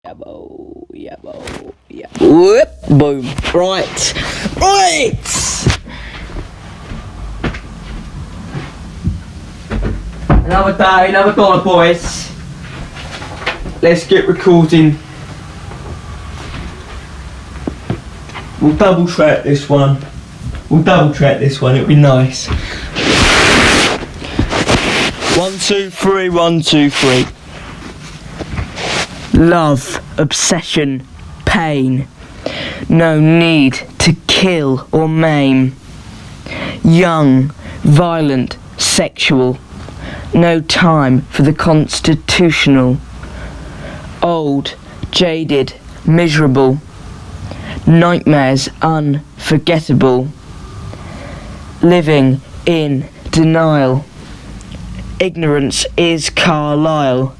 Yabbo, yabbo, yabbo. Whoop, boom. Right. Another day, another dollar, boys. Let's get recording. We'll double track this one. It'll be nice. 1, 2, 3, 1, 2, 3. Love, obsession, pain. No need to kill or maim. Young, violent, sexual. No time for the constitutional. Old, jaded, miserable. Nightmares unforgettable. Living in denial. Ignorance is Carlyle.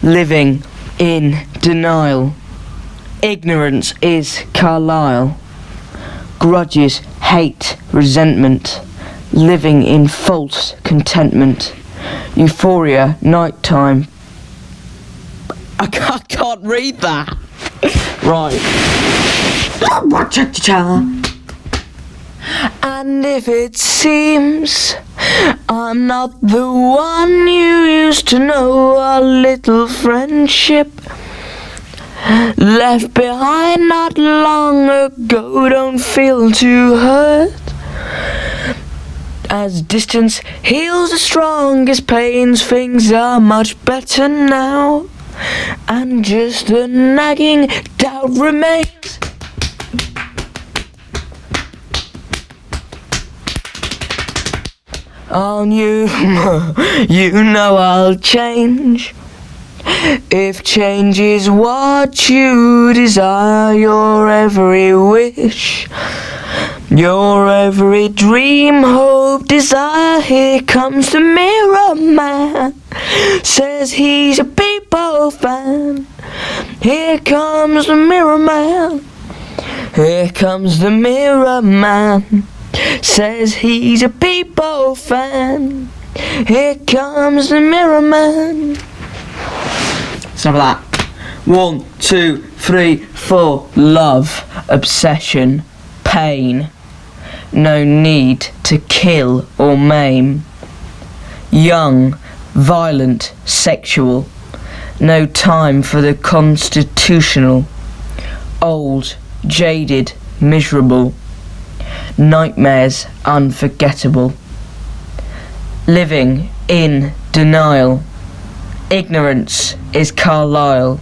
Living in denial. Ignorance is Carlyle. Grudges, hate, resentment. Living in false contentment. Euphoria, nighttime. I can't read that. Right. And if it seems I'm not the one you used to know, a little friendship left behind not long ago, don't feel too hurt. As distance heals the strongest pains, things are much better now, and just a nagging doubt remains. On you, you know I'll change. If change is what you desire, your every wish, your every dream, hope, desire. Here comes the mirror man, says he's a people fan. Here comes the mirror man. Here comes the mirror man, says he's a people fan. Here comes the mirror man. Some of that. 1, 2, 3, 4. Love, obsession, pain. No need to kill or maim. Young, violent, sexual. No time for the constitutional. Old, jaded, miserable. Nightmares unforgettable. Living in denial. Ignorance is Carlyle.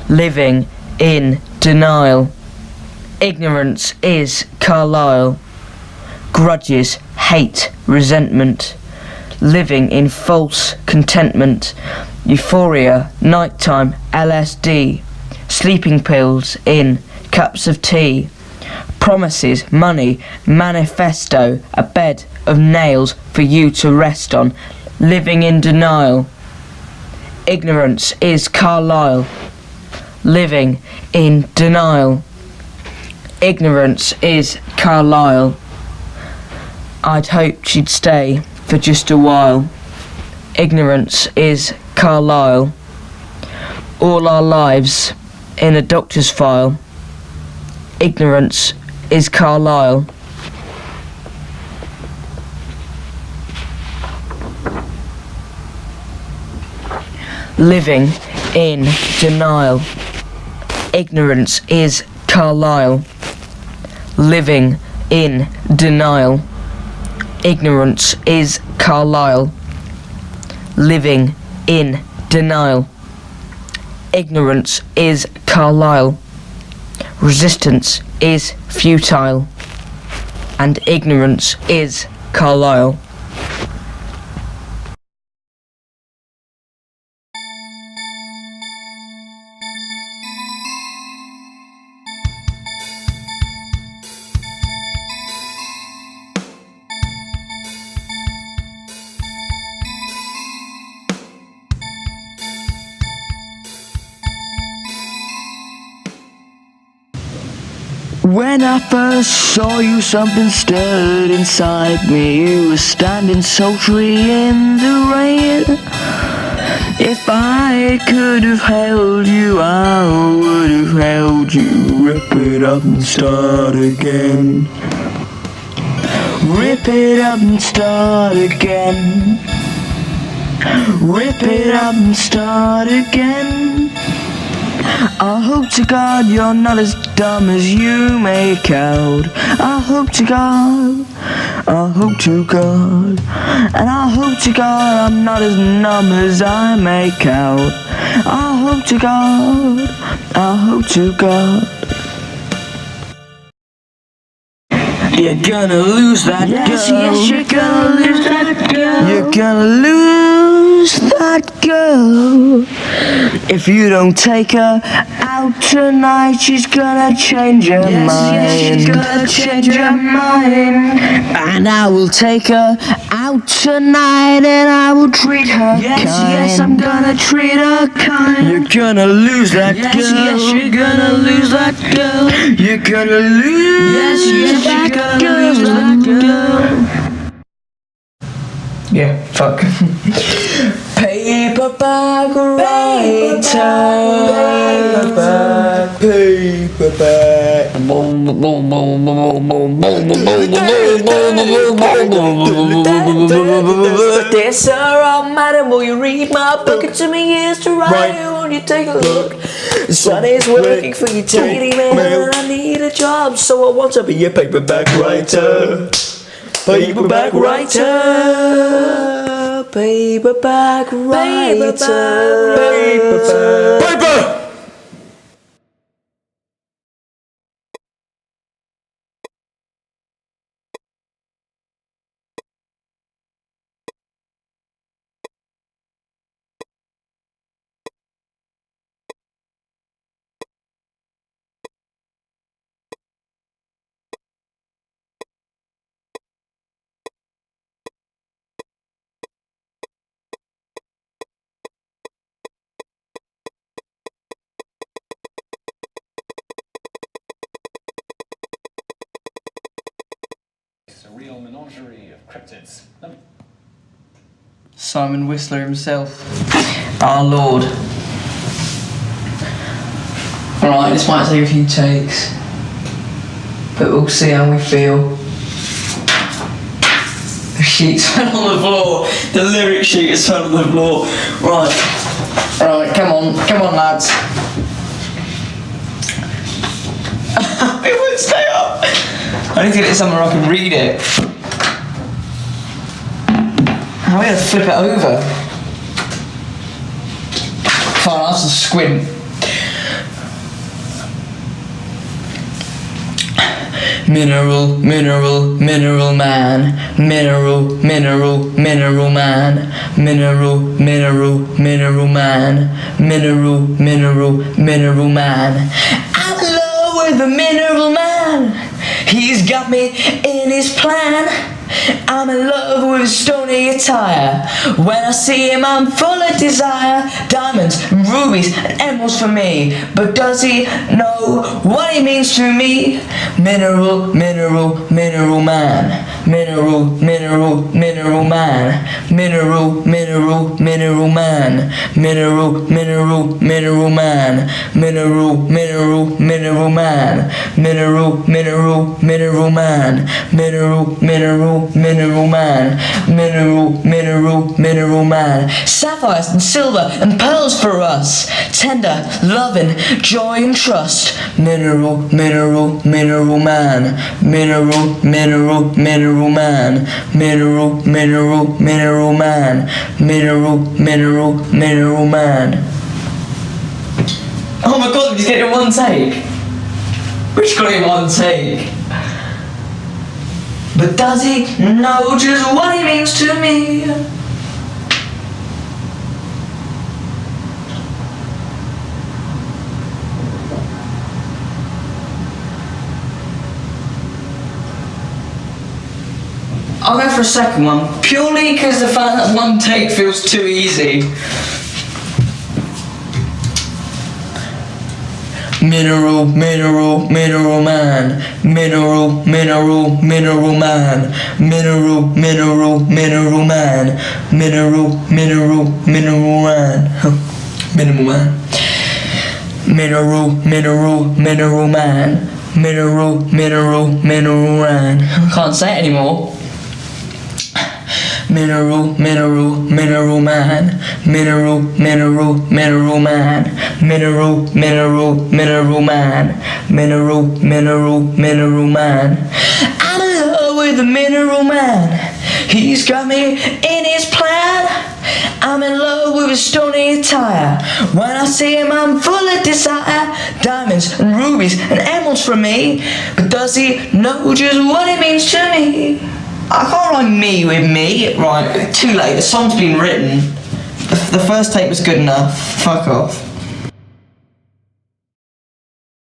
Living in denial. Ignorance is Carlyle. Grudges, hate, resentment. Living in false contentment. Euphoria, nighttime, LSD. Sleeping pills in cups of tea. Promises, money, manifesto, a bed of nails for you to rest on. Living in denial. Ignorance is Carlyle. Living in denial. Ignorance is Carlyle. I'd hoped she'd stay for just a while. Ignorance is Carlyle. All our lives in a doctor's file. Ignorance is Carlyle. Living in denial. Ignorance is Carlyle. Living in denial. Ignorance is Carlyle. Living in denial. Ignorance is Carlyle. Resistance is futile, and ignorance is Carlyle. When I first saw you, something stirred inside me. You were standing sultry in the rain. If I could have held you, I would have held you. Rip it up and start again. Rip it up and start again. Rip it up and start again. I hope to God you're not as dumb as you make out. I hope to God, I hope to God, and I hope to God I'm not as numb as I make out. I hope to God, I hope to God. You're gonna lose that girl. Yes, you're gonna lose that girl. You're gonna lose that girl. If you don't take her out tonight, she's gonna change her mind. Yes, she's gonna change her mind. And I will take her out tonight and I will treat her kind. Yes, I'm gonna treat her kind. You're gonna lose that girl. Yes, you're gonna lose that girl. You're gonna lose that girl. Yeah, fuck. Paperback writer. Paperback. Dear sir, I'm madam, will you read my book? It took me years to write. Won't you take a look? The sun is working for you, tiny man. I need a job, so I want to be a paperback writer. Paperback writer. Paperback writer. Paper. A real menagerie of cryptids. Simon Whistler himself, our Lord. Alright, this might take a few takes, but we'll see how we feel. The sheets fell on the floor. The lyric sheet has fell on the floor. Right, come on lads. It won't stay up. I need to get it somewhere I can read it. I'm going to flip it over. Fine, I'll have to squint. Mineral man. Mineral man. Mineral man. Mineral man. I'm in love with the mineral man. He's got me in his plan. I'm in love with his stony attire. When I see him I'm full of desire. Diamonds, rubies and emeralds for me. But does he know what he means to me? Mineral man. Mineral man. Mineral man. Mineral man. Mineral man. Mineral man. Mineral man. Mineral man. Mineral man. Mineral man. Sapphires and silver and pearls for us. Tender, loving, joy and trust. Mineral man. Mineral man. Mineral man. Mineral man. Mineral man. Oh my god, did you get it in one take? Which got it in one take? But does he know just what he means to me? I'll go for a second one, purely because the fact that one take feels too easy. Mineral, mineral, mineral man. Mineral, mineral, mineral man. Mineral, mineral, mineral man. Mineral, mineral, mineral man. Minimal man. Mineral, mineral, mineral man. Mineral, mineral, mineral man. I can't say it anymore. Mineral, mineral, mineral man. Mineral, mineral, mineral man. Mineral, mineral, mineral man. Mineral, mineral, mineral man. I'm in love with the mineral man. He's got me in his plan. I'm in love with his stony attire. When I see him, I'm full of desire. Diamonds and rubies and emeralds from me. But does he know just what it means to me? I can't write me with me. Right, too late. The song's been written. The first take was good enough. Fuck off.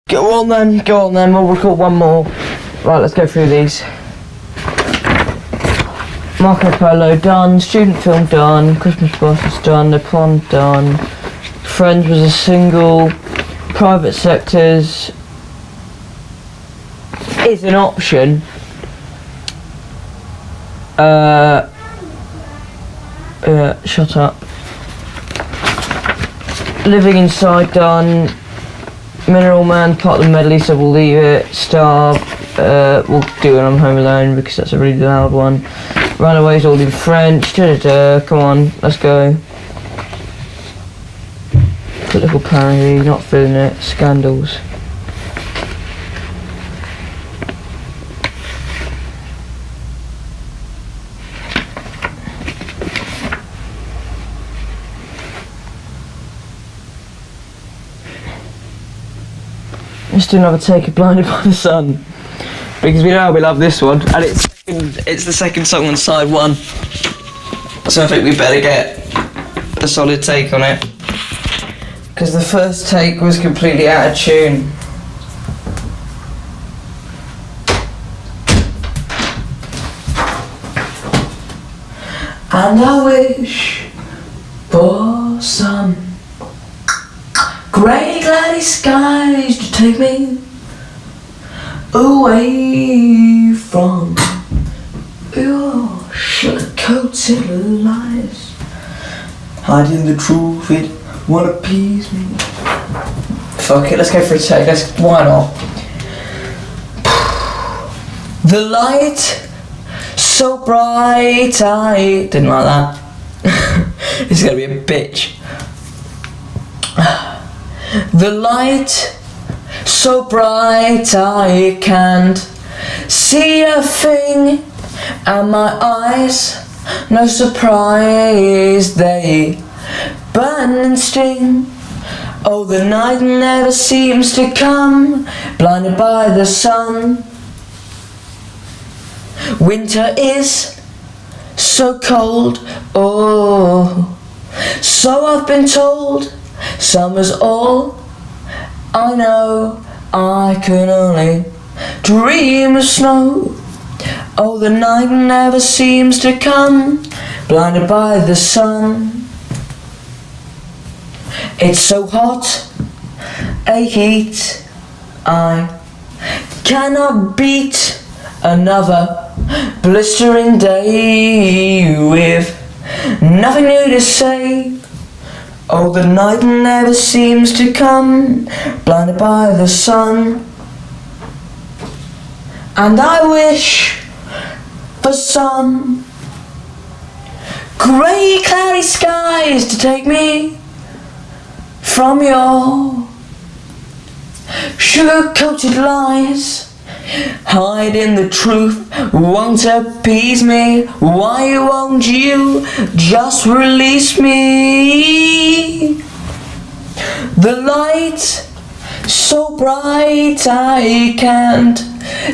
Go on then. We'll record one more. Right, let's go through these. Marco Polo done. Student film done. Christmas bus is done. The prom done. Friends was a single. Private sectors is an option. Shut up. Living Inside done. Mineral Man part of the medley, so we'll leave it. Starve, we'll do it on Home Alone because that's a really loud one. Runaways all in French. Come on, let's go. Political parody, not feeling it. Scandals. Let's do another take of Blinded by the Sun, because we know how we love this one, and it's the second song on side one, so I think we better get a solid take on it, because the first take was completely out of tune. And I wish for some grey cloudy skies to take me away from your sugar-coated lies. Hiding the truth, it won't appease me. Fuck it, let's go for a take. Why not? The light so bright, I didn't like that. It's gonna be a bitch. The light so bright I can't see a thing, and my eyes, no surprise, they burn and sting. Oh, the night never seems to come, blinded by the sun. Winter is so cold, oh, so I've been told. Summer's all I know, I can only dream of snow. Oh, the night never seems to come, blinded by the sun. It's so hot, a heat I cannot beat. Another blistering day with nothing new to say. Oh, the night never seems to come, blinded by the sun. And I wish for some grey cloudy skies to take me from your sugar-coated lies. Hiding the truth won't appease me. Why won't you just release me? The light so bright I can't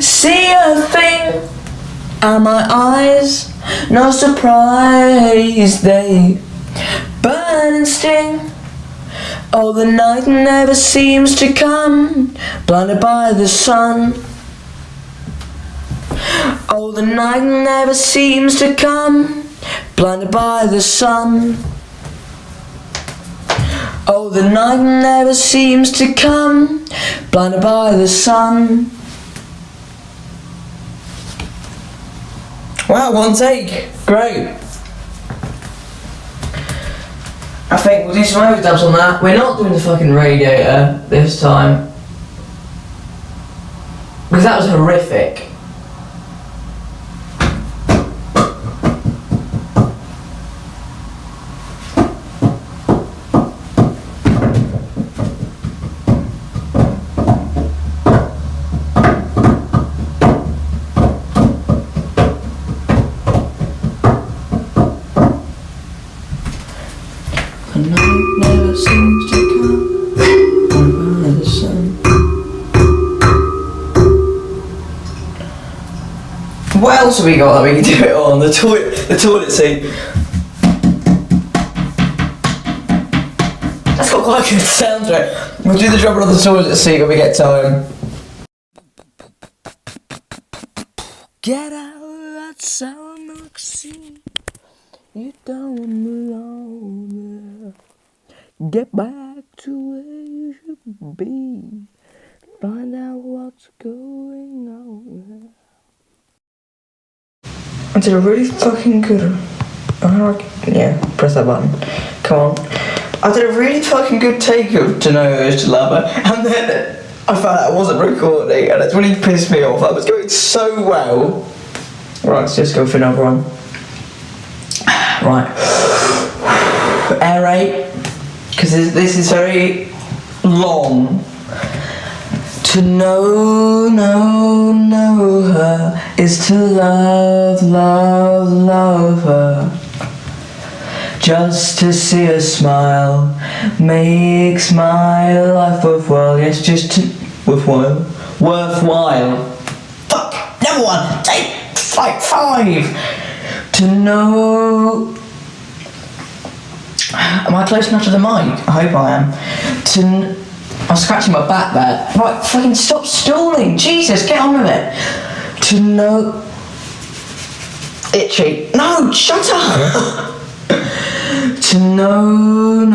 see a thing, and my eyes, no surprise, they burn and sting. Oh, the night never seems to come, blinded by the sun. Oh, the night never seems to come, blinded by the sun. Oh, the night never seems to come, blinded by the sun. Wow, one take. Great. I think we'll do some overdubs on that. We're not doing the fucking Radiator this time, because that was horrific. The night never seems to come by the sun. What else have we got that we can do it on? The toilet seat. That's got quite a good sound to it. We'll do the drummer on the toilet seat when we get time. Get out of that sour milk scene. You don't belong there. Get back to where you should be. Find out what's going on there. I did a really fucking good. Yeah, press that button. Come on. I did a really fucking good take of To Know Is to Love Her, and then I found out I wasn't recording, and it's really pissed me off. That was going so well. Right, let's just go for another one. Right, aerate, because this is very long. To know her is to love her. Just to see her smile makes my life worthwhile. Yes, just to worthwhile. Fuck, number one, take like 5. To know. Am I close enough to the mic? I hope I am. I'm scratching my back there. Right, fucking stop stalling. Jesus, get on with it. To know. Itchy. No, shut up. To know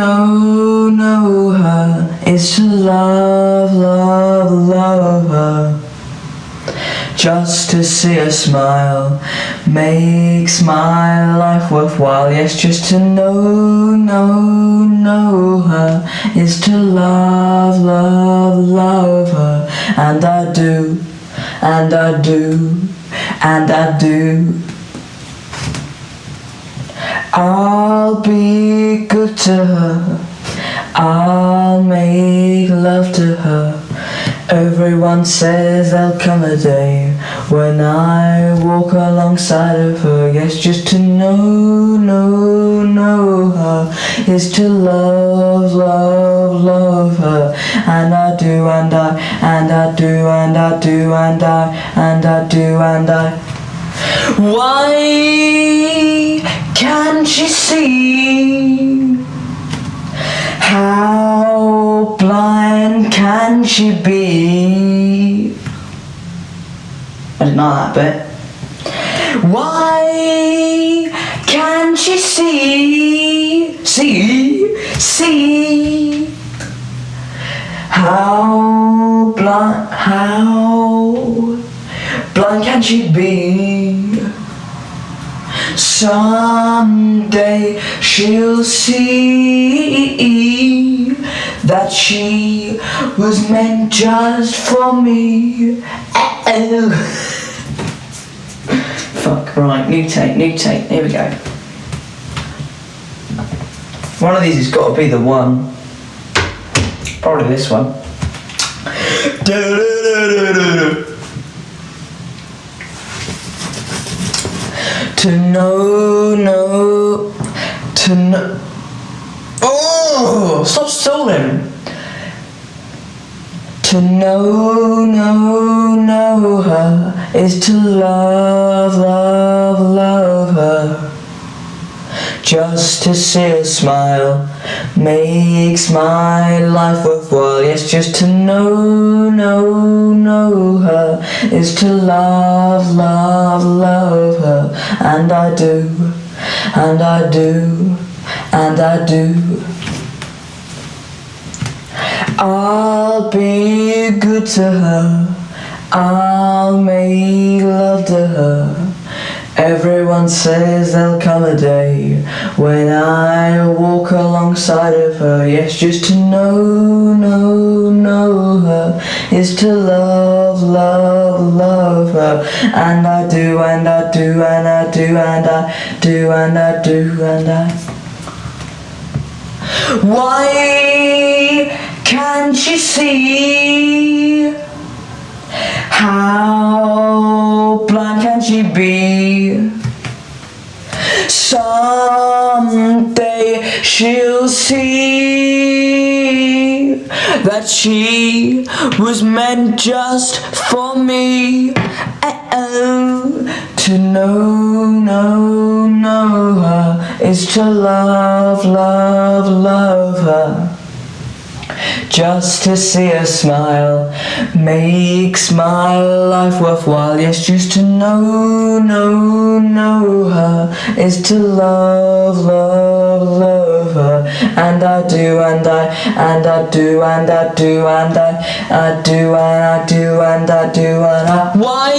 her is to love her. Just to see her smile makes my life worthwhile. Yes, just to know her is to love her. And I do. I'll be good to her. I'll make love to her. Everyone says there'll come a day when I walk alongside of her. Yes, just to know her is to love her. And I do. Why can't you see? How blind can she be? I didn't know that bit. Why can't she see? How blind can she be? Someday she'll see that she was meant just for me. Fuck, right, new take, here we go. One of these has got to be the one. Probably this one. To know. Oh, stop stalling. To know her is to love her. Just to see her smile makes my life worthwhile. Yes, just to know her is to love her. And I do. I'll be good to her, I'll make love to her. Everyone says there'll come a day when I walk alongside of her. Yes, just to know her is to love her. And I do, and I do, and I do, and I do, and I do, and I. Why can't you see? How blind can she be? Someday she'll see that she was meant just for me. To know her is to love her. Just to see her smile makes my life worthwhile. Yes, just to know her is to love her. And I do, and I do, and I do, and I do, and I do, and I do, and I. Why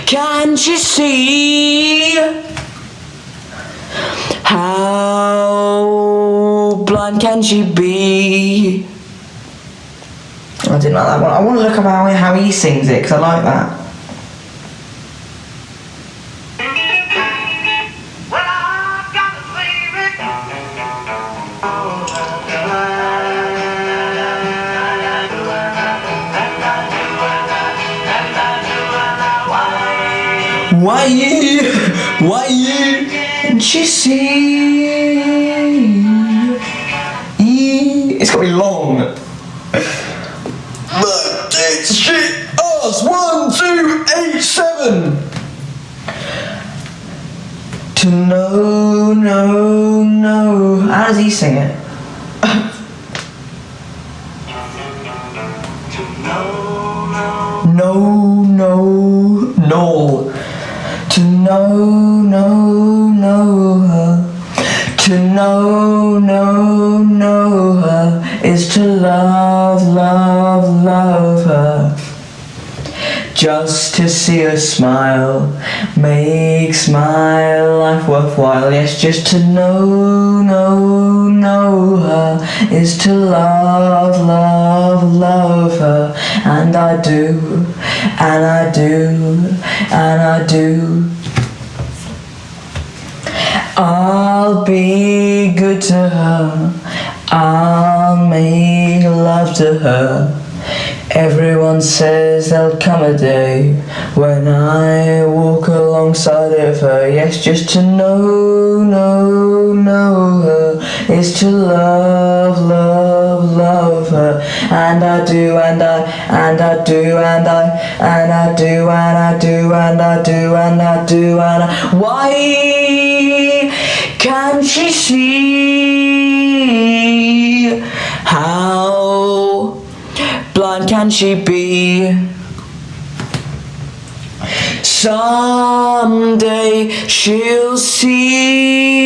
can't you see how blind can she be? I didn't like that one. I want to look up how he sings it because I like that. Why can't she see? It's got to be long. It's shit us 1, 2, 8, 7. To know. How does he sing it? No. To know her. To know her is to love her. Just to see her smile makes my life worthwhile. Yes, just to know her is to love her. And I do, and I do, and I do. I'll be good to her, I'll make love to her. Everyone says there'll come a day when I walk alongside of her. Yes, just to know her is to love her. And I do, and I do, and I do, and I do, and I do, and I do, and I. Why can't she see? How blind can she be? Someday she'll see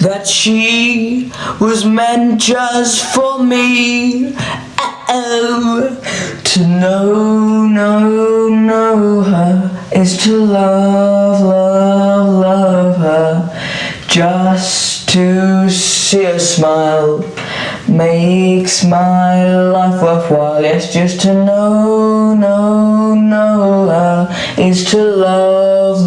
that she was meant just for me. To know her is to love her. Just to see her smile makes my life worthwhile. Yes, just to know her is to love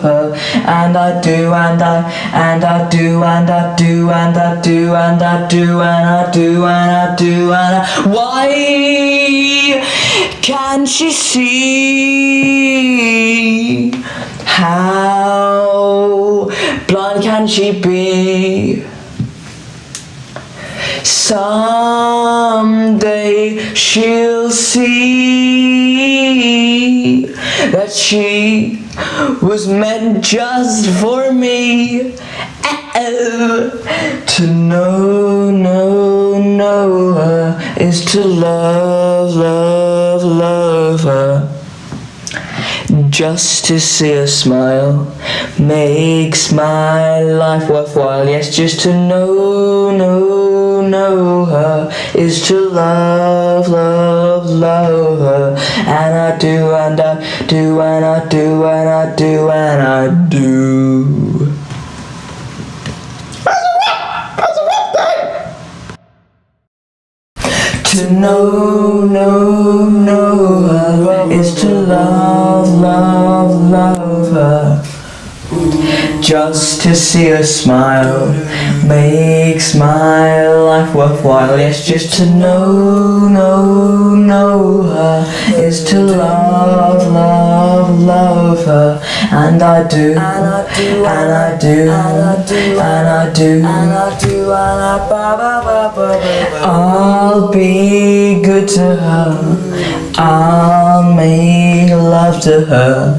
her. And I do, and I do, and I do, and I do, and I do, and I do, and I do, and I. Why can't she see? How blind can she be? Someday she'll see that she was meant just for me. To know her is to love her. Just to see her smile makes my life worthwhile. Yes, just to know her is to love her. And I do, and I do, and I do, and I do, and I do. To know her is to love her. Just to see her smile makes my life worthwhile. Yes, just to know her is to love her. And I do, and I do, and I do, and I do, and I do, and I do, and I I'll be good to her. I'll make love to her.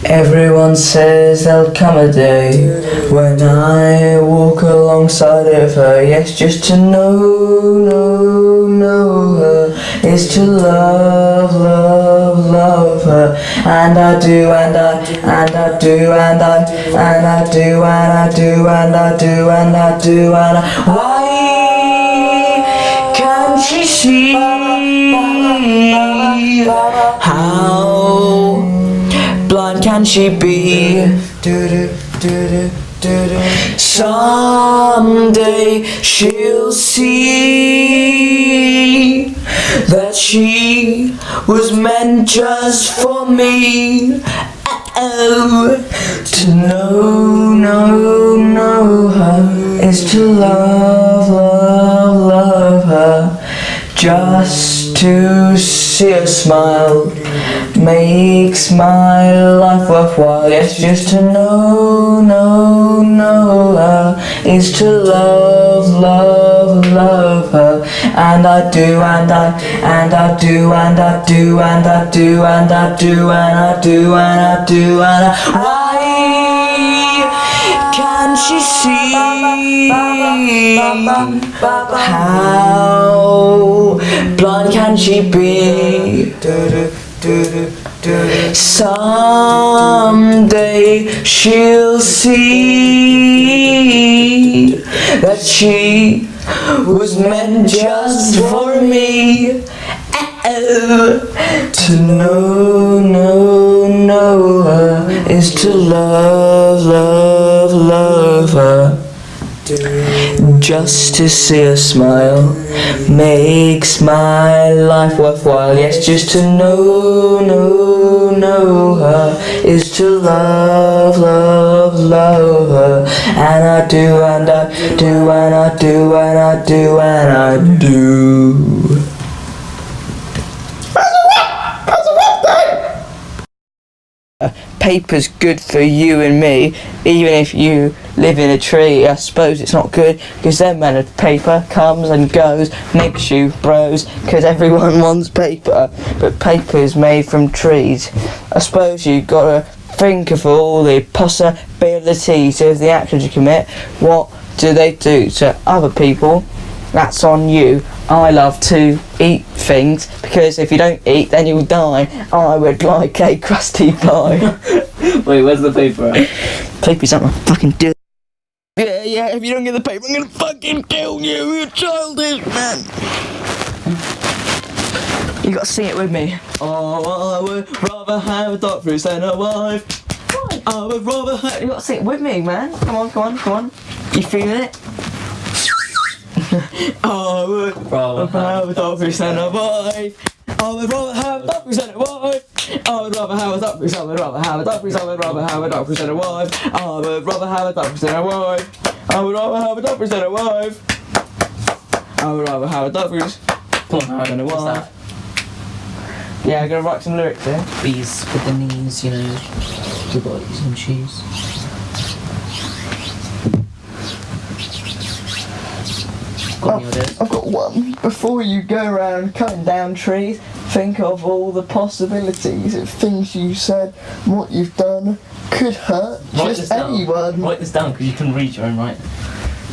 Everyone says there'll come a day when I walk alongside of her. Yes, just to know her is to love her. And I do, and I do, and I do, and I do, and I do, and I do, and I do, and I. Why can't she see how blind can she be? Someday she'll see that she was meant just for me. To know her is to love her. Just to see her smile makes my life worthwhile. Yes, just to know her is to love her. And I do, and I do, and I do, and I do, and I do, and I do, and I do, and I. Why can she see how blind can she be? Someday she'll see that she was meant just for me. To know her is to love her. Just to see her smile makes my life worthwhile. Yes, just to know her is to love her. And I do, and I do, and I do, and I do, and I do. Paper's good for you and me, even if you live in a tree. I suppose it's not good, because then when paper comes and goes, makes you bros, because everyone wants paper, but paper is made from trees. I suppose you've got to think of all the possibilities of the actions you commit. What do they do to other people? That's on you. I love to eat things, because if you don't eat then you'll die. I would like a crusty pie. Wait, where's the paper at? Paper's at my fucking dick. Yeah, if you don't get the paper I'm gonna fucking kill you. You're childish, man. You gotta sing it with me. Oh, I would rather have a dog fruit than a wife. What? I would rather have... You gotta sing it with me, man. Come on. You feeling it? I would rather have a dog fruit than a wife. I would rather have a dog fruit than a wife. I would rather have a dog fruit. I would rather have a dog fruit. I would rather have a dog fruit than a wife. I would rather have a dog fruit than a wife. I would rather have a dog fruit than a wife. I would rather have a dog fruit than a wife. Yeah, I'm gonna write some lyrics here. Bees with the knees, you know, the bodies and shoes. I've got one. Before you go around cutting down trees, think of all the possibilities of things you said, what you've done could hurt just anyone. Write this down, because you can read your own writing.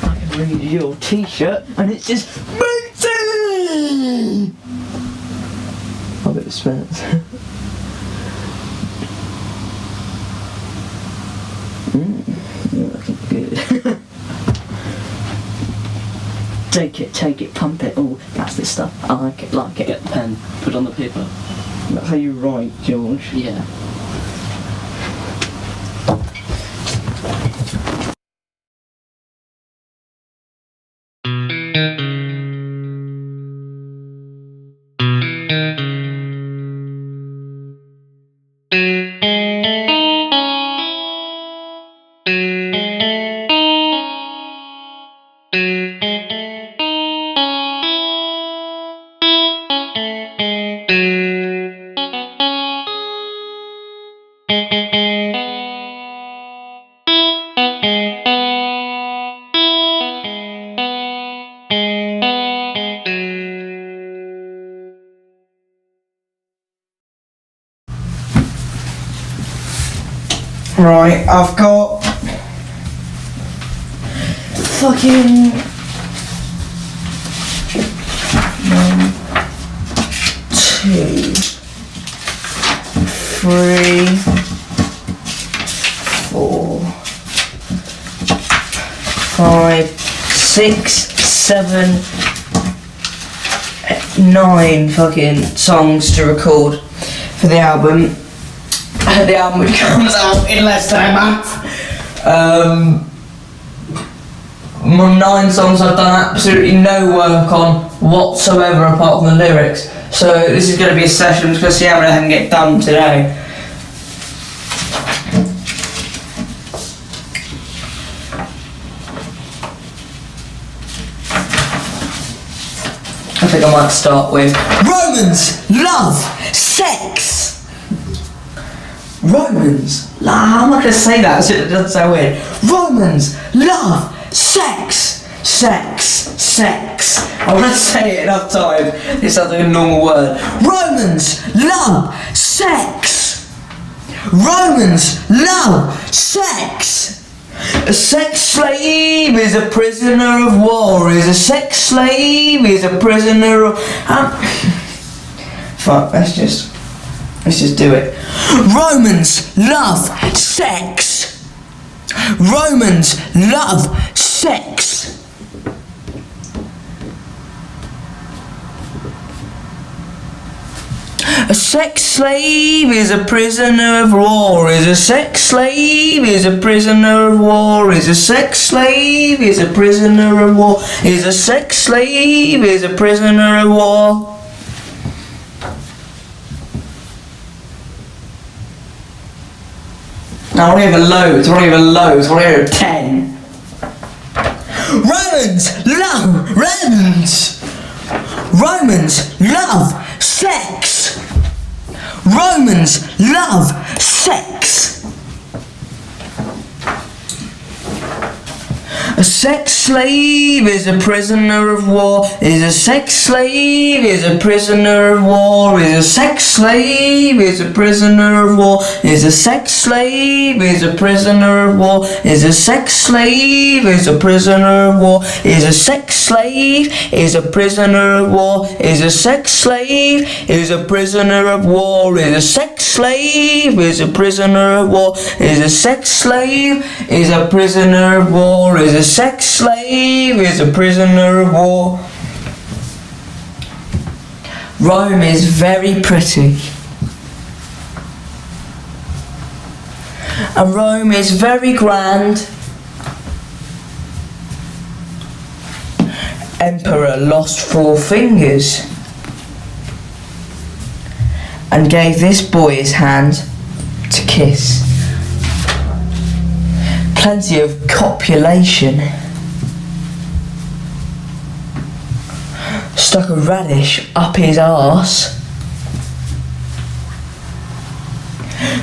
I can read your t-shirt and it's just amazing! I'll get the spins. good. Take it, pump it. Oh, that's this stuff. I like it. Get the pen, put it on the paper. That's how you write, George. Yeah. Right, I've got fucking 1, 2, 3, 4, 5, 6, 7, 9 fucking songs to record for the album. The album which comes out in less than a month. 9 songs I've done absolutely no work on whatsoever apart from the lyrics. So this is going to be a session. I'm just going to see how many I can get done today. I think I might start with Romans, love, sex. Romans, how am I going to say that so it doesn't sound weird? Romans, love, sex, sex, sex. I want to say it enough times, it sounds like a normal word. Romans, love, sex. Romans, love, sex. A sex slave is a prisoner of war, is a sex slave, is a prisoner of... Fuck, let's just do it. Romans, love, sex. Romans, love, sex. A sex slave is a prisoner of war, is a sex slave, is a prisoner of war, is a sex slave, is a prisoner of war, is a sex slave, is a prisoner of war. Now I want to hear the lows, I want to hear the lows, I want to hear a 10. Romans, love, Romans. Romans, love, sex. Romans, love, sex. A sex slave is a prisoner of war, is a sex slave, is a prisoner of war, is a sex slave, is a prisoner of war, is a sex slave, is a prisoner of war, is a sex slave, is a prisoner of war, is a sex slave, is a prisoner of war, is a sex slave, is a prisoner of war, is a sex slave, is a prisoner of war, is a sex slave, is a prisoner of war, is a sex slave, is a prisoner of war. Rome is very pretty. And Rome is very grand. Emperor lost 4 fingers and gave this boy his hand to kiss. Plenty of copulation. Stuck a radish up his arse.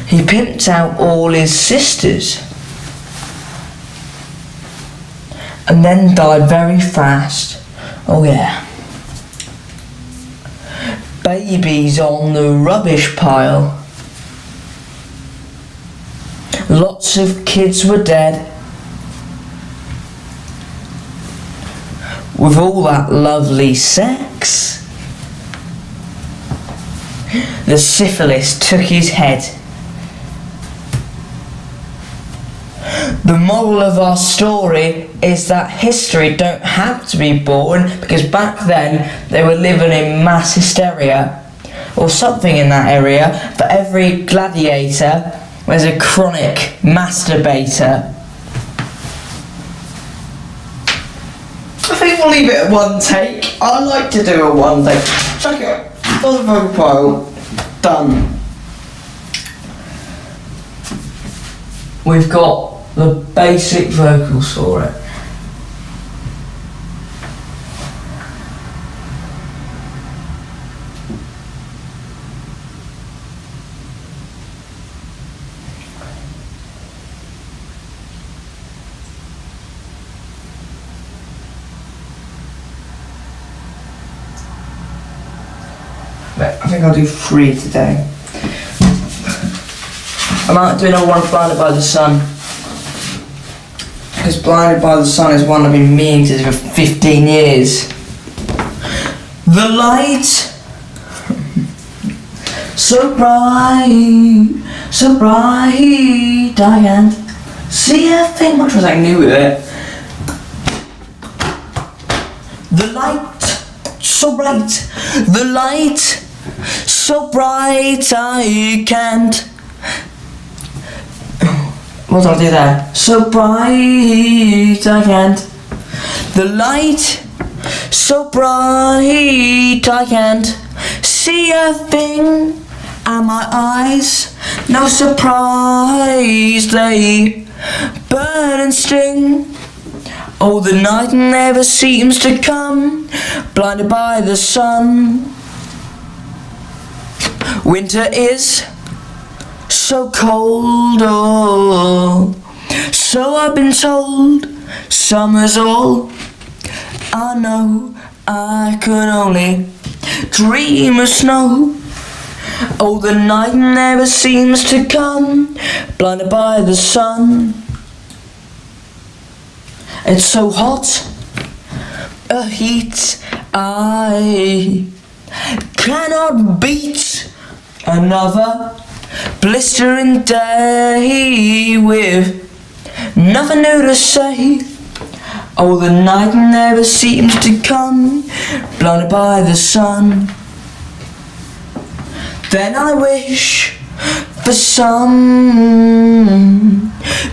He pimped out all his sisters and then died very fast. Oh yeah. Babies on the rubbish pile. Lots of kids were dead. With all that lovely sex. The syphilis took his head. The moral of our story is that history don't have to be boring, because back then they were living in mass hysteria or something in that area. For every gladiator there's a chronic masturbator. I think we'll leave it at one take. I like to do a one take. Check it out. Full vocal file. Done. We've got the basic vocals for it. I think I'll do 3 today. I'm out doing a one Blinded by the Sun, because Blinded by the Sun is one I've been meaning to do for 15 years. The light, so bright, I can't see a thing. Much was I new with it. The light, so bright, the light, so bright I can't. What do I do there? So bright I can't. The light, so bright I can't see a thing, and my eyes, no surprise, they burn and sting. Oh, the night never seems to come, blinded by the sun. Winter is so cold, oh, so I've been told. Summer's all I know, I could only dream of snow. Oh, the night never seems to come, blinded by the sun. It's so hot, a heat I cannot beat. Another blistering day with nothing new to say. Oh, the night never seems to come, blinded by the sun. Then I wish for some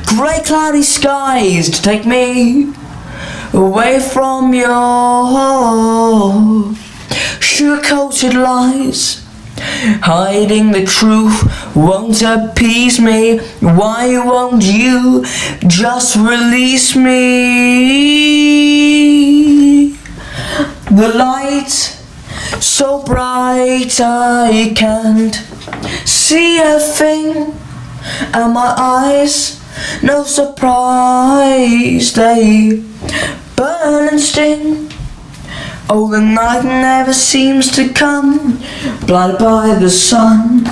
grey cloudy skies to take me away from your sugar-coated lies. Hiding the truth won't appease me. Why won't you just release me? The light, so bright I can't see a thing, and my eyes, no surprise, they burn and sting. Oh, the night never seems to come, blinded by the sun.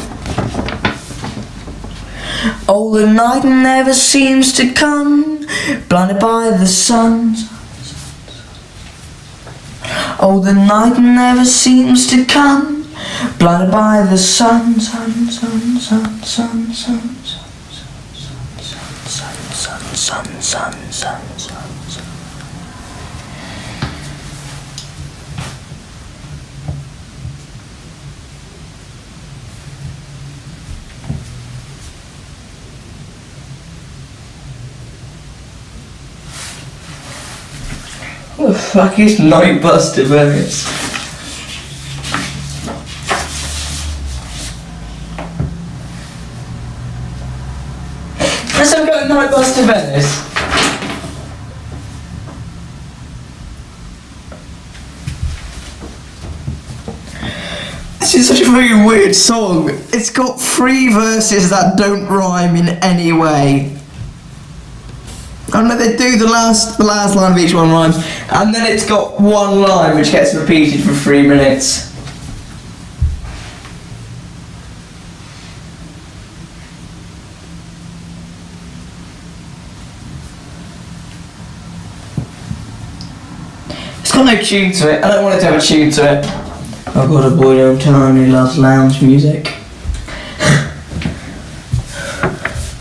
Oh, the night never seems to come, blinded by the sun. Oh, the night never seems to come, blinded by the sun. Sun, sun, sun, sun, sun, sun, sun, sun, sun, sun, sun, sun. What the fuck is Night Buster Venice? Let's have a go at Night Buster Venice. This is such a very weird song. It's got 3 verses that don't rhyme in any way. Oh no, they do, the last line of each one rhymes, and then it's got 1 line which gets repeated for 3 minutes. It's got no tune to it. I don't want it to have a tune to it. I've got a boy downtown who loves lounge music.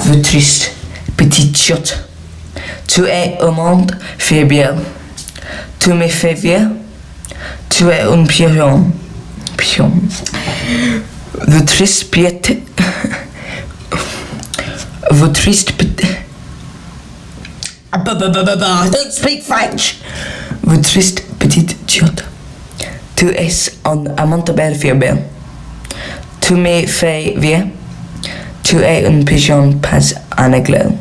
Vous triste petite chiotte. Tu es un monde fébrile. Tu me fais vieux. Tu es un pigeon. Pigeon. Vous triste piété. Vous triste petite. Don't speak French. Vous triste petite chiotte. Tu es un amante fébrile. Tu me fais vieux. Tu es un pigeon pas un aigle.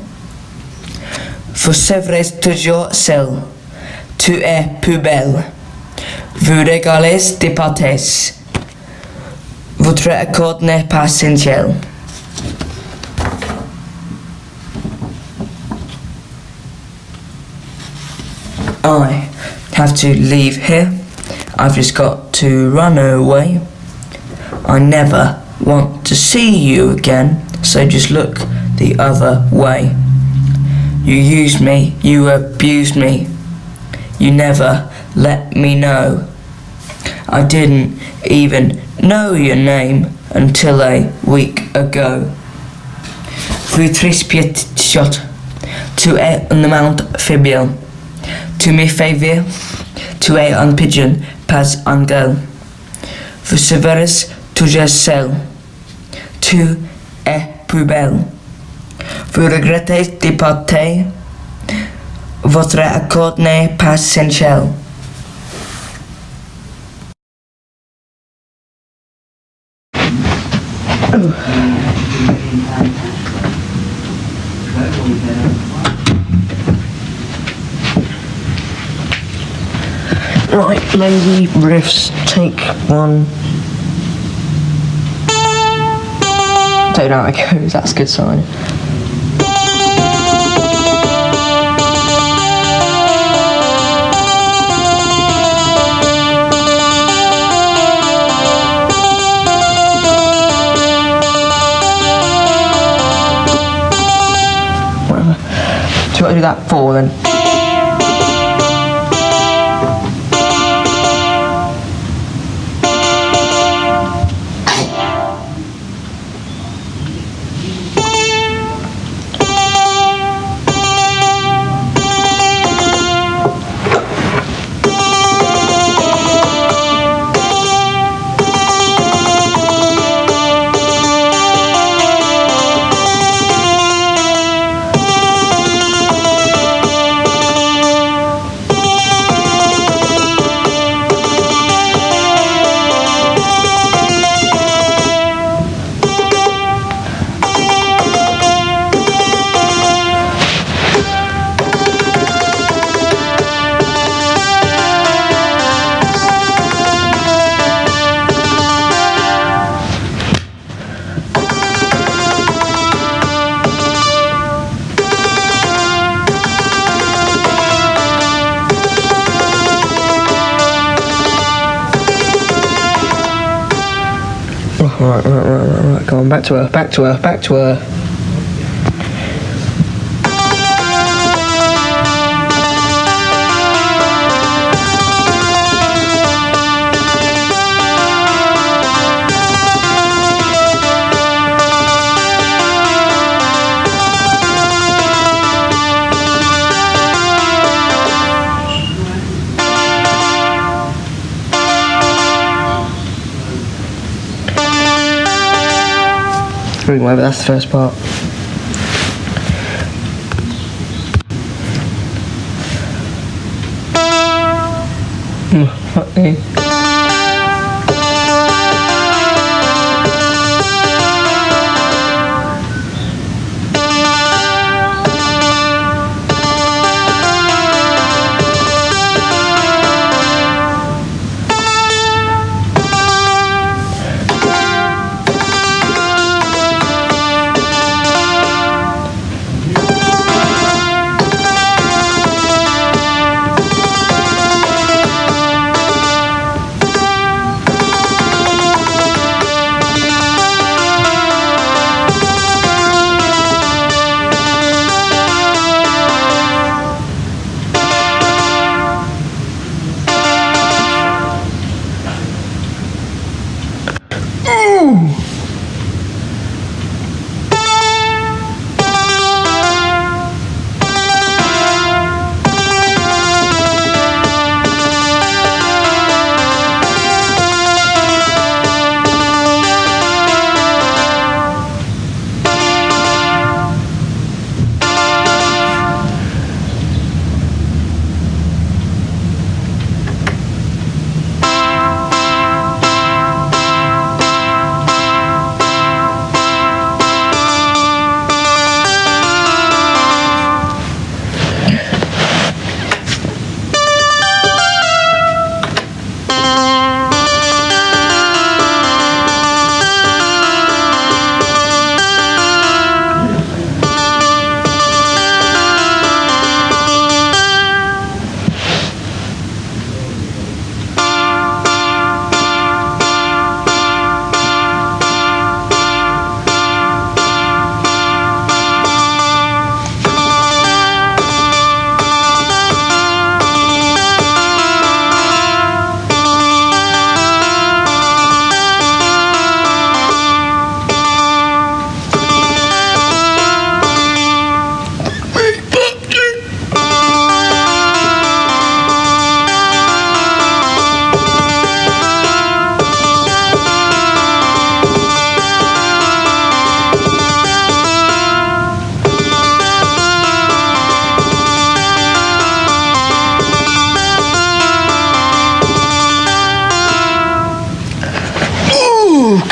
Vous serez toujours seul. Tu es plus belle. Vous régalez des pâtés. Votre accord n'est pas essentiel. I have to leave here. I've just got to run away. I never want to see you again, so just look the other way. You used me, you abused me, you never let me know. I didn't even know your name until a week ago. Vous triste petite chiotte, tu es un amant fébrile. Tu me fais vieux, tu es un pigeon, pas un girl. Vous serez toujours seul, tu es plus belle. Vous regrettez de partir, votre accord n'est pas essentiel. Right, lazy riffs, take one. Don't know how it goes, that's a good sign. Whatever. Do you want to do that 4 then? Right, go on, back to her, back to her, back to her. Whatever, that's the first part. Fuck me.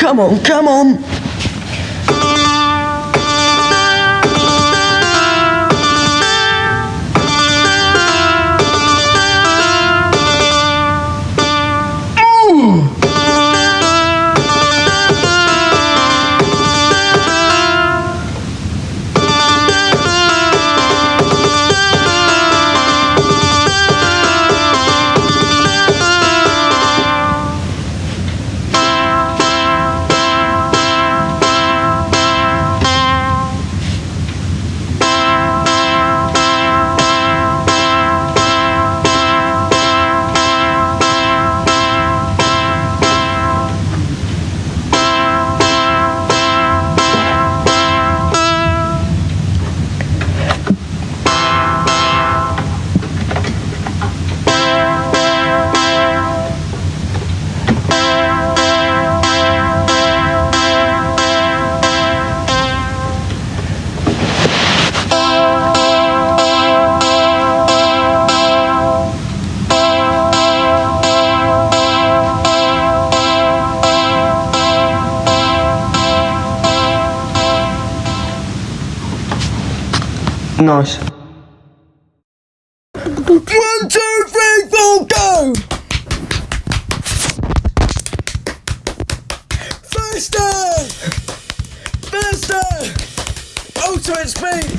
Come on, come on. Nice. 1, 2, 3, 4, go! Faster! Faster! Ultimate speed!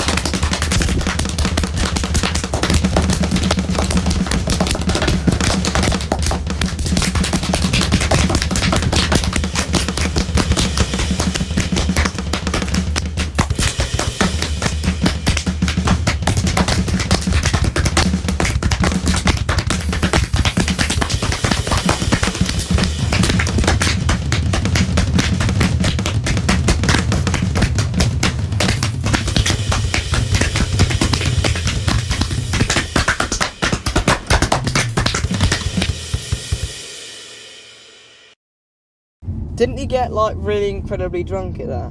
Didn't he get like really incredibly drunk at that?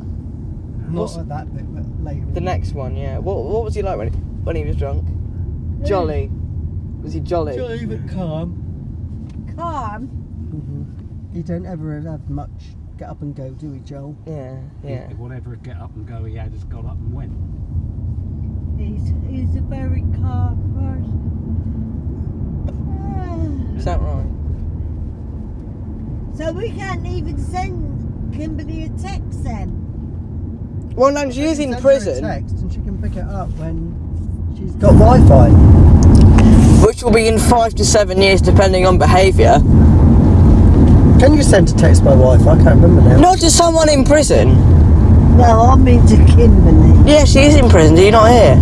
Not at that bit, but later. The next one, yeah. What was he like when he was drunk? Jolly. Was he jolly? Jolly but calm. Calm? You don't ever have much get up and go, do we, Joel? Yeah, yeah. Whatever get up and go he had has got up and went. He's a very calm person. Is that right? So we can't even send Kimberly a text then? Well, no, she is in Send her a prison. text and she can pick it up when she's got Wi-Fi. Which will be in 5 to 7 years, depending on behaviour. Can you send a text by Wi-Fi? I can't remember now. Not to someone in prison. No, I mean to Kimberly. Yeah, she is in prison. Do you not hear?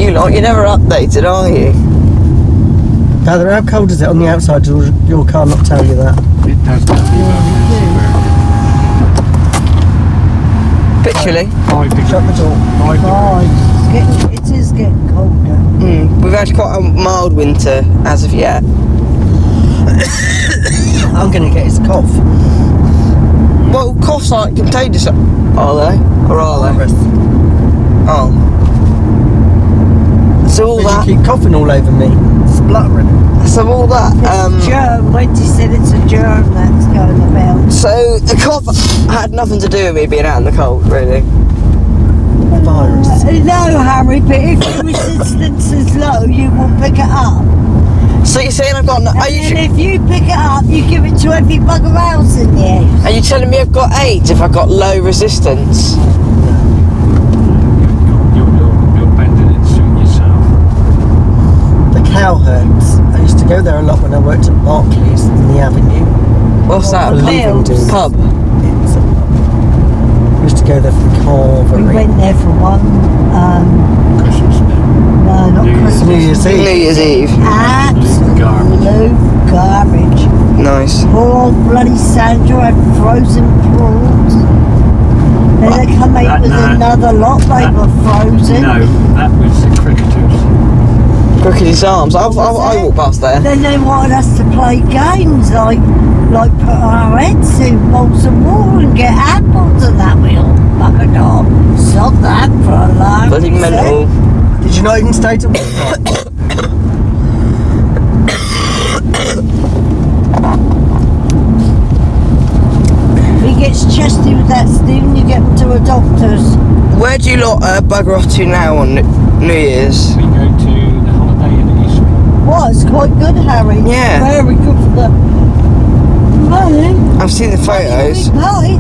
You lot, you're never updated, are you? Heather, how cold is it on the outside? Does your car not tell you that? It does tell me about Literally. 5 degrees. Shut the door. 5 degrees. It is getting colder. We've had quite a mild winter as of yet. I'm going to get his cough. Well, coughs aren't contagious, are they? Or are they? Virus. Oh. So all But that. you keep coughing all over me. Spluttering. So all that. It's a germ. Wendy said it's a germ that's going about. So the cough had nothing to do with me being out in the cold, really. Virus. No, Harry, but if the resistance is low, you will pick it up. So you're saying I've got? Are And if you pick it up, you give it to every bugger else in the house. Are you telling me I've got AIDS if I've got low resistance? You're bending it to suit yourself. The Cowherds. I used to go there a lot when I worked at Barclays in the Avenue. What's that? For leaving dues. Pub. It's a pub. I used to go there for the carvery. We went there for one, Christmas Day. no, not Christmas. New Year's New Eve. Year's Eve. Absolute garbage. Nice. Poor old bloody Sandra had frozen prawns. Then they come out with another lot, they were frozen. No, that was the cricketers. Crickety's Arms. I walk past there. Then they wanted us to play games like put our heads in bowls of water and get apples and that. We all buggered off. Stop that for a lark. Bloody mental. Did you not even stay to work? a doctor's. Where do you lot bugger off to now on New Year's? We go to the holiday in Eastwood. Well, it's quite good, Harry. Yeah. Very good for the money. I've seen the photos. Money.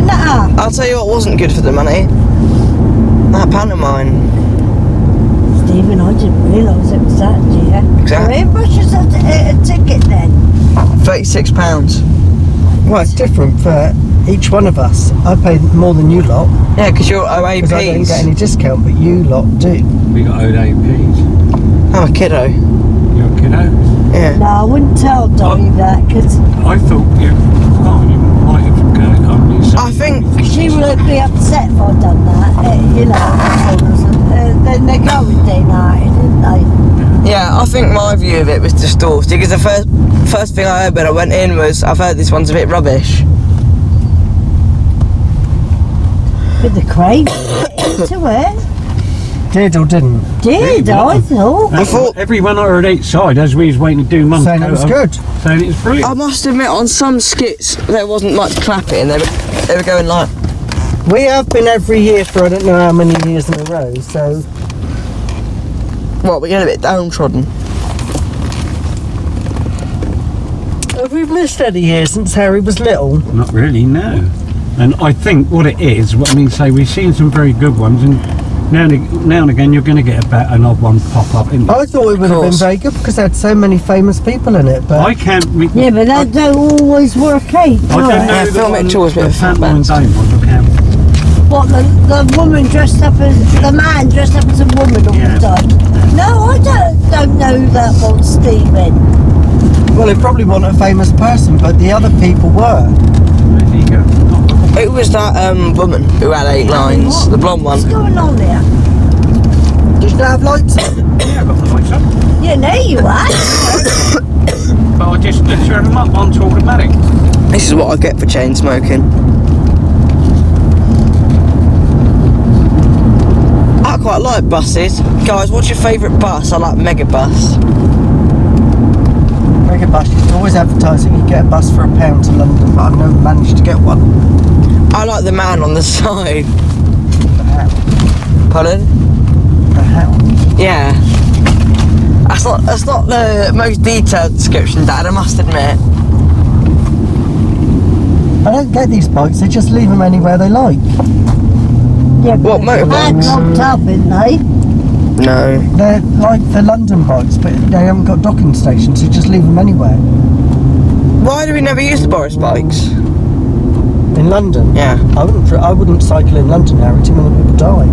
Nah. I'll tell you what wasn't good for the money. That pantomime. Stephen, I didn't realise it was that, dear. Exactly. How much is a ticket then? £36. Well, it's different for each one of us. I paid more than you lot Yeah, because you're because I don't get OAPs. any discount, but you lot do. We got owed APs. I'm a kiddo. You're a kiddo? Yeah. No, I wouldn't tell Dolly that because I thought you might have gone only so. I think she would be upset if I'd done that. You know, then they're going tonight, didn't they? Yeah, I think my view of it was distorted because the first thing I heard when I went in was, I've heard this one's a bit rubbish. But the crane into it. Did or didn't? Did, I thought. I thought- Everyone I heard outside as we was waiting to do Mum's Saying it was good. Saying it was brilliant. I must admit, on some skits there wasn't much clapping. They were going like, We have been every year for I don't know how many years in a row, so what? We're getting a bit downtrodden. have we missed any years since Harry was little? Not really, no. And I think what it is, say we've seen some very good ones, and now and again you're going to get an odd one pop up. In I thought it would have been course. very good because it had so many famous people in it, but I can't. Yeah, but that don't always work out, I do don't know Yeah, the Phil one- Mitchell was a bit the of a pantomime fat dame was. I can't. What, the woman dressed up as, the man dressed up as a woman all Yeah. the time? No, I don't know who that was, Stephen. well, it probably wasn't a famous person, but the other people were. There you go. It was that woman who had 8 lines, the blonde What's one. going on there? Did you not have lights on? Yeah, I got the lights up. Yeah, there you are. But I just turned them up on automatic. This is what I get for chain smoking. I quite like buses. Guys, what's your favourite bus? I like Megabus. Megabus used to always advertising you get a bus for £1 to London, but I've never managed to get one. I like the man on the side. The how? Pardon? The how? Yeah. That's not the most detailed description, Dad, I must admit. I don't get these bikes, they just leave them anywhere they like. Yeah, What, but motorbikes? they're locked up, isn't they? No. They're like the London bikes, but they haven't got docking stations, so just leave them anywhere. Why do we never use the Boris bikes? In London? Yeah. I wouldn't cycle in London, Harry, too many people die.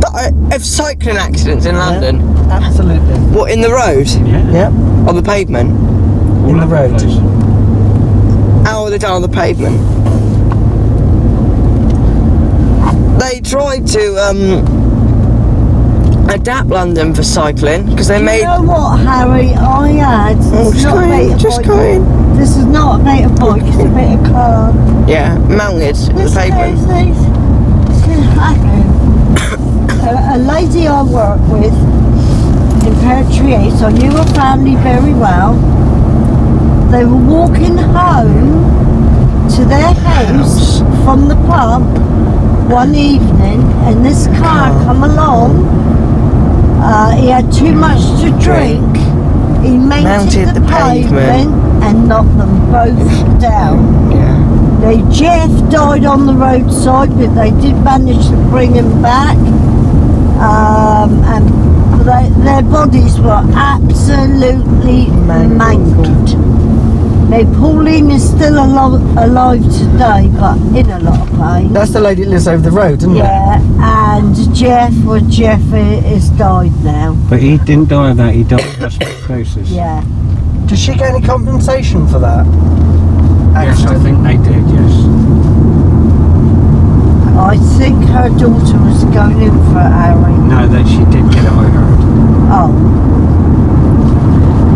But if cycling accidents in London, Absolutely. what, in the road? Yeah. Yep, On the pavement? All in the over road. place. How are they done on the pavement? They tried to adapt London for cycling because they You made. know what, Harry? I had. Oh, It's just not a go in, motorbike. just go in. This is not a motorbike, it's a bit of car. Yeah, mounted to the Listen, pavement. A lady I work with in Pear 8, so I knew her family very well. They were walking home to their house from the pub one evening, and this car come along. He had too much to drink. He mounted the pavement and knocked them both down. Yeah. Now, Jeff died on the roadside, but they did manage to bring him back. And their bodies were absolutely mangled. Now, Pauline is still alive today, but in a lot of pain. That's the lady that lives over the road, isn't it? Yeah, and Jeff is died now. But he didn't die of that, he died of asbestosis. Yeah. Does she get any compensation for that? Yes, I accident? think they did, yes. I think her daughter was going in for it, Harry. No, that she did get it, I heard. Oh.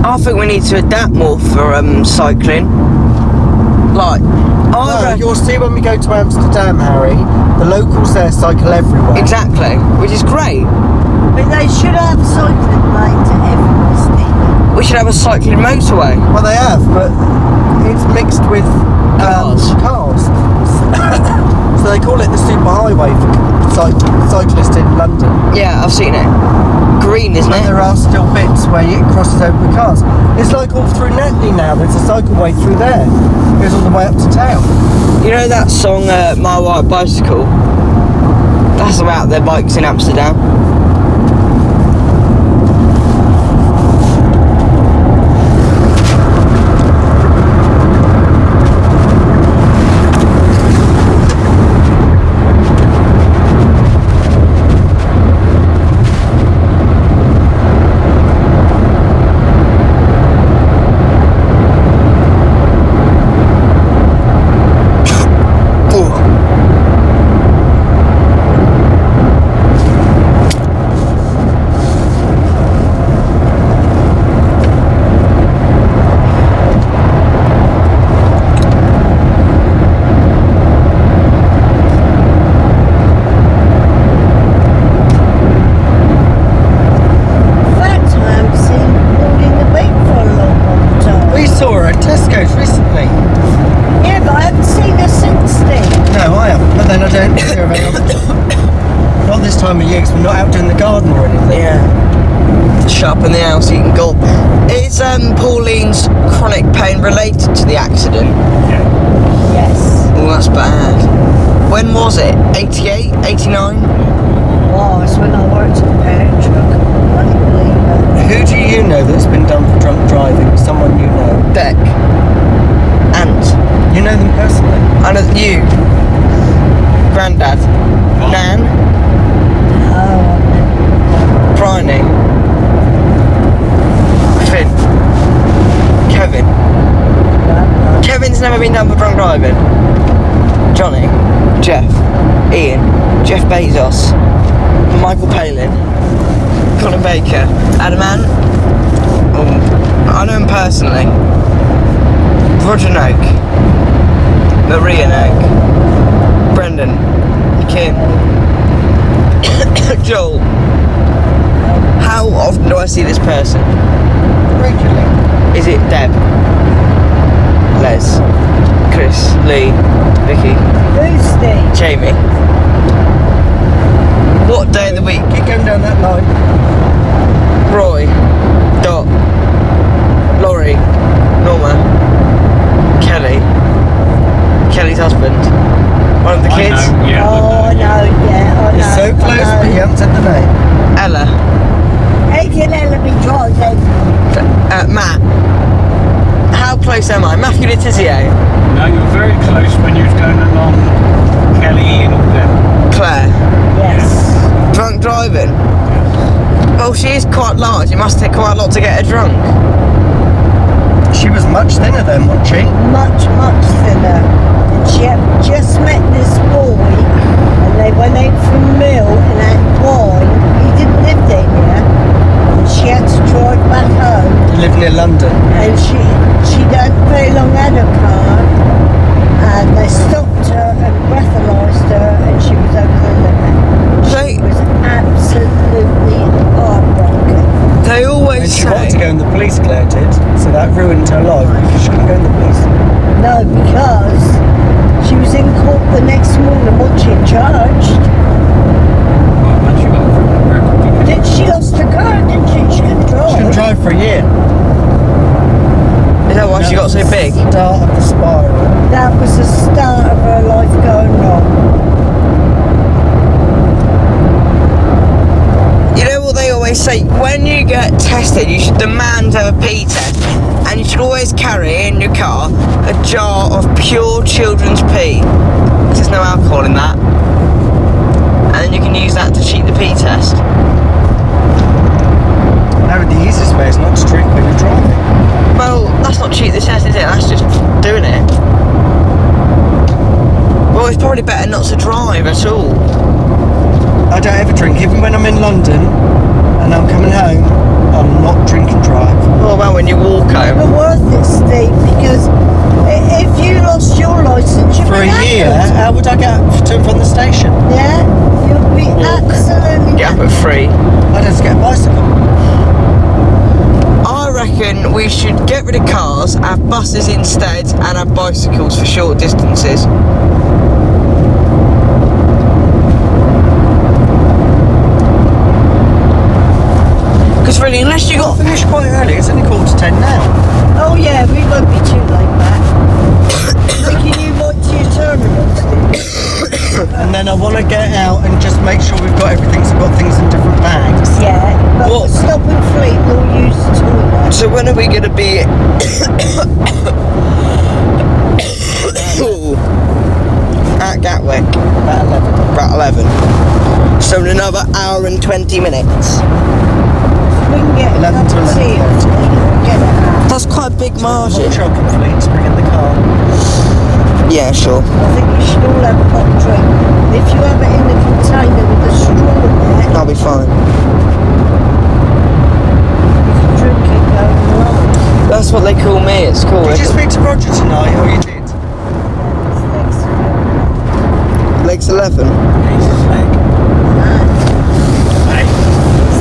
I think we need to adapt more for cycling. Like, No, you'll see when we go to Amsterdam, Harry, the locals there cycle everywhere. exactly, which is great. But they should have cycling lane to everywhere, Stephen. We should have a cycling motorway. Well, they have, but it's mixed with Cars. cars. So they call it the superhighway for cyclists in London. Yeah, I've seen it. Green, isn't And it? there are still bits where it crosses over with cars. It's like all through Netley now. There's a cycleway through there. It goes all the way up to town. You know that song, My White Bicycle? That's about their bikes in Amsterdam. Time of year, 'cause we're not out doing the garden or anything. Yeah. Shut up in the house eating gulp. Is Pauline's chronic pain related to the accident? Yeah. Yes. Oh, that's bad. When was it? 88? 89? Was when I worked at the parent truck. Unbelievable. Who do you know that's been done for drunk driving? Someone you know. Beck. Ant. You know them personally? I know you. Grandad. Nan. Bryony. Finn. Kevin. Kevin's never been done for drunk driving. Johnny. Jeff. Ian. Jeff Bezos. Michael Palin. Colin Baker. Adam Ant. Oh, I know him personally. Roger Noak. Maria Noak. Brendan. Kim. Joel. How often do I see this person? Regularly. Is it Deb? Les? Chris? Lee? Vicky? Who's Steve? Jamie? What day of the week? Keep going down that line. Roy? Dot? Laurie? Norma? Kelly? Kelly's husband? One of the kids? I know, yeah. Oh, I know, yeah, I know. You're so close, I but you know. haven't said the name. Ella? Hey, can Ella be driving? Matt? How close am I? Matthew Letizia? No, you were very close when you was going along Kelly and all them. Claire? Yes. Drunk driving? Well, she is quite large. It must take quite a lot to get her drunk. She was much thinner then, wasn't she? Much, much thinner. And she had just met this boy, and they went out for a meal and had wine. He didn't live there yet. And she had to drive back home. You live near London. And she hadn't very long had her car. And they stopped her and breathalyzed her, and she was over the limit. They- She was absolutely heartbroken. They And always she wanted to say... go in the police, Claire did. So that ruined her life because she couldn't go in the police. No, because she was in court the next morning watching charged. Well, once you got a criminal record, you Did she lost her car, didn't she? She couldn't drive. She couldn't drive for a year. Is that why she got so big? Start of the spiral. That was the start of her life going wrong. You know what they always say? When you get tested, you should demand to have a pee test. And you should always carry in your car a jar of pure children's pee. There's no alcohol in that. And then you can use that to cheat the pee test. No, the easiest way is not to drink when you're driving. Well, that's not cheat the test, is it? That's just doing it. Well, it's probably better not to drive at all. I don't ever drink, even when I'm in London and I'm coming home, I'll not drink and drive. What about when you walk But home? worth it, Steve, because if you lost your licence, you'd For be a year, knackered. how would I get to and from the station? Yeah, you'll be Walk. absolutely Get up knackered. at 3. I'd have to get a bicycle. I reckon we should get rid of cars, have buses instead, and have bicycles for short distances. Because really, unless you Got got... finished quite early. It's only 10:15 now. Oh yeah, we won't be too late back. Making you watch your tournaments. And then I want to get out and just make sure we've got everything. So we've got things in different bags. Yeah, but What? we'll stop in Fleet and we'll use the toilet. So when are we going to be... at Gatwick? About 11. About 11. So in another hour and 20 minutes. We can get 11 to 11. we'll get it out. That's quite a big Hot margin. chocolate fleets, bring in the car. Yeah, sure. I think you should all have a hot drink. If you have it in the container with a straw in it, I'll be fine. you can drink it going along. That's what they call me at school. Did you speak to Roger tonight, or you did? Legs 11. His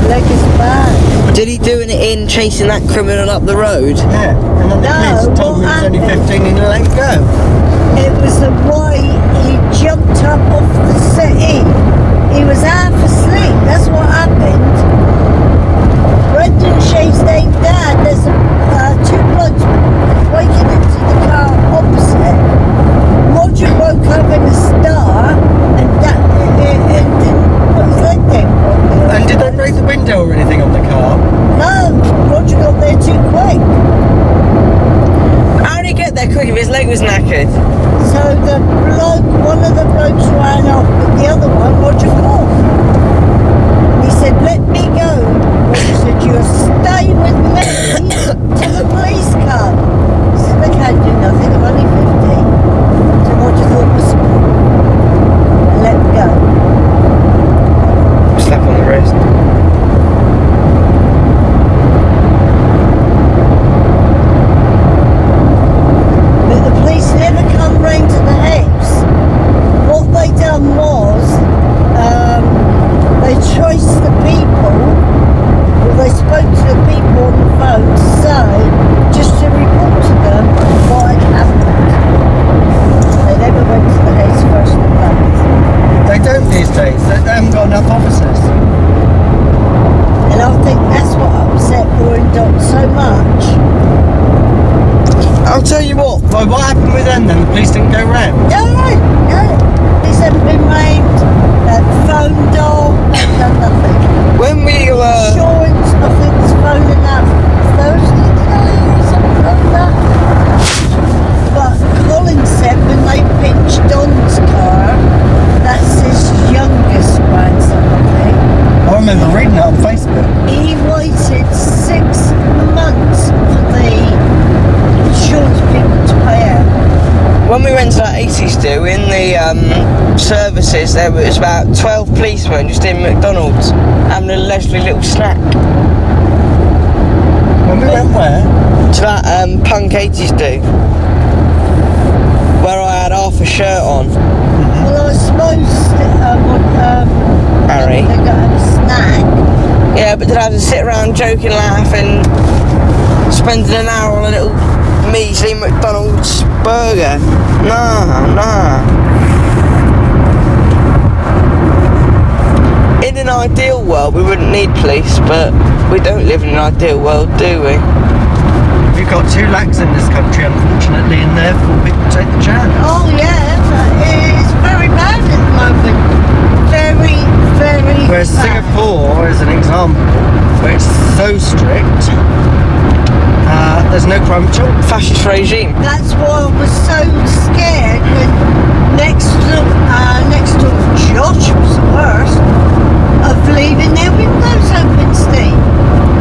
leg is bad. Did he do it in chasing that criminal up the road? Yeah. And then the No, police told me what he was only happened? 15 and he let him go. It was the way he jumped up off the settee. He was half asleep. That's what happened. Brendan chased their dad. There's two blokes breaking into the car opposite. Roger woke up in a star and didn't put his leg down properly. And did they break the window or anything on the car? No, Roger got there too quick. How did he get there quick if his leg was knackered? So the bloke, one of the blokes ran off, but the other one, Roger caught. He said, "Let me go." Roger said, "You'll stay with me till the police come." He said, "They can't do nothing, I'm only 50. So Roger thought was and let him go. Slap on the wrist. But the police never come round to the house. What they done was, they traced the people, or they spoke to the people on the phone to say, just to report to them what had happened. They never went to the house first and last. They don't these days. They haven't got enough officers. And I think that's what upset Roy and Dot so much. I'll tell you what. Well, what happened with them then? The police didn't go round? No, these haven't been rained, phoned off, they've done nothing. When we were... Insurance, I think, was phoning up Thursday today or something like that. But Colin said when they pinched Don's car, that's his youngest grandson, I think. I remember reading it on Facebook. He waited 6 months for the insurance people to pay out. When we went to that 80s do, in the services, there was about 12 policemen just in McDonald's having a leisurely little snack. When we went where? To that punk 80s do, where I had half a shirt on. Well, I suppose Harry. they got a snack. Yeah, but did I have to sit around joking, laughing, spending an hour on a little measly McDonald's burger? Nah. In an ideal world, we wouldn't need police, but we don't live in an ideal world, do we? We've got 2 lakhs in this country, unfortunately, and therefore people take the chance. Oh yeah, but it's very bad at the moment. Very, very Whereas bad. Singapore is an example where it's so strict, there's no crime at all. Fascist regime. That's why I was so scared when next door Josh was the worst of leaving their windows open, Steve.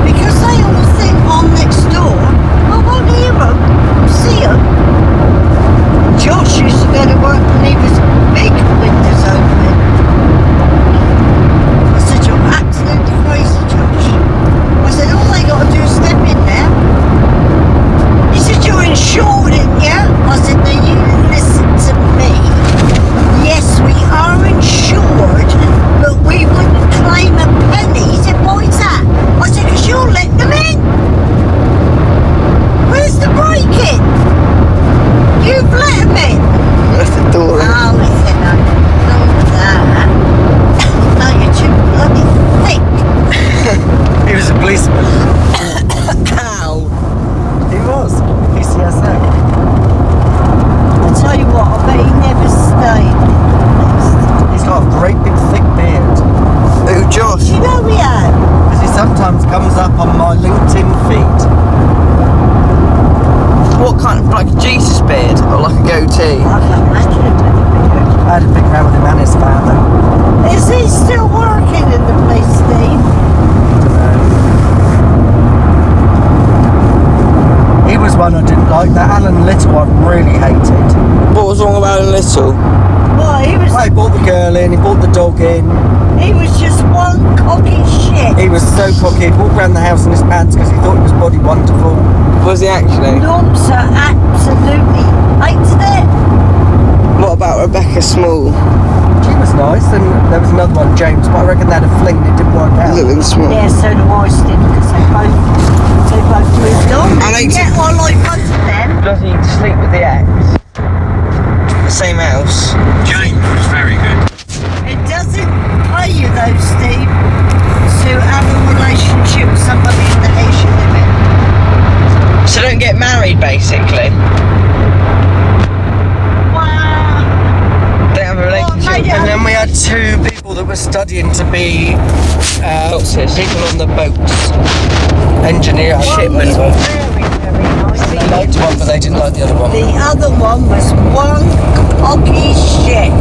Because they all think I'm next door, I won't hear them, see them. Josh used to go to work and leave his big windows open. I said, "You're absolutely crazy, Josh." I said, "All they got to do is step in there." He said, "You're insured, ain't you?" I said, "Now you listen to me. Yes, we are insured, but we wouldn't claim a penny." He said, "Why is that?" had a big row with him and his father. Is he still working in the place, Steve? He was one I didn't like. That Alan Little I really hated. What was wrong about Alan Little? Well, he brought the girl in, he brought the dog in. He was just one cocky shit. He was so cocky, he'd walk around the house in his pants because he thought his body wonderful. Was he actually? Nonsense, absolutely hated it. What about Rebecca Small? She was nice, and there was another one, James, but I reckon they had a fling that didn't work out. Little and Small. Yeah, so do I, Steve, because they both moved on. I like Yeah, I like both of them. Does he sleep with the ex? The same house. James was very good. It doesn't pay you though, Steve, to have a relationship with somebody in the house you live in. So don't get married, basically. Wow. Don't have a relationship. And then we had two people that were studying to be people on the boats. Engineer, shipmen. Very, very nice. They liked one, but they didn't like the other one. The other one was one cocky shit.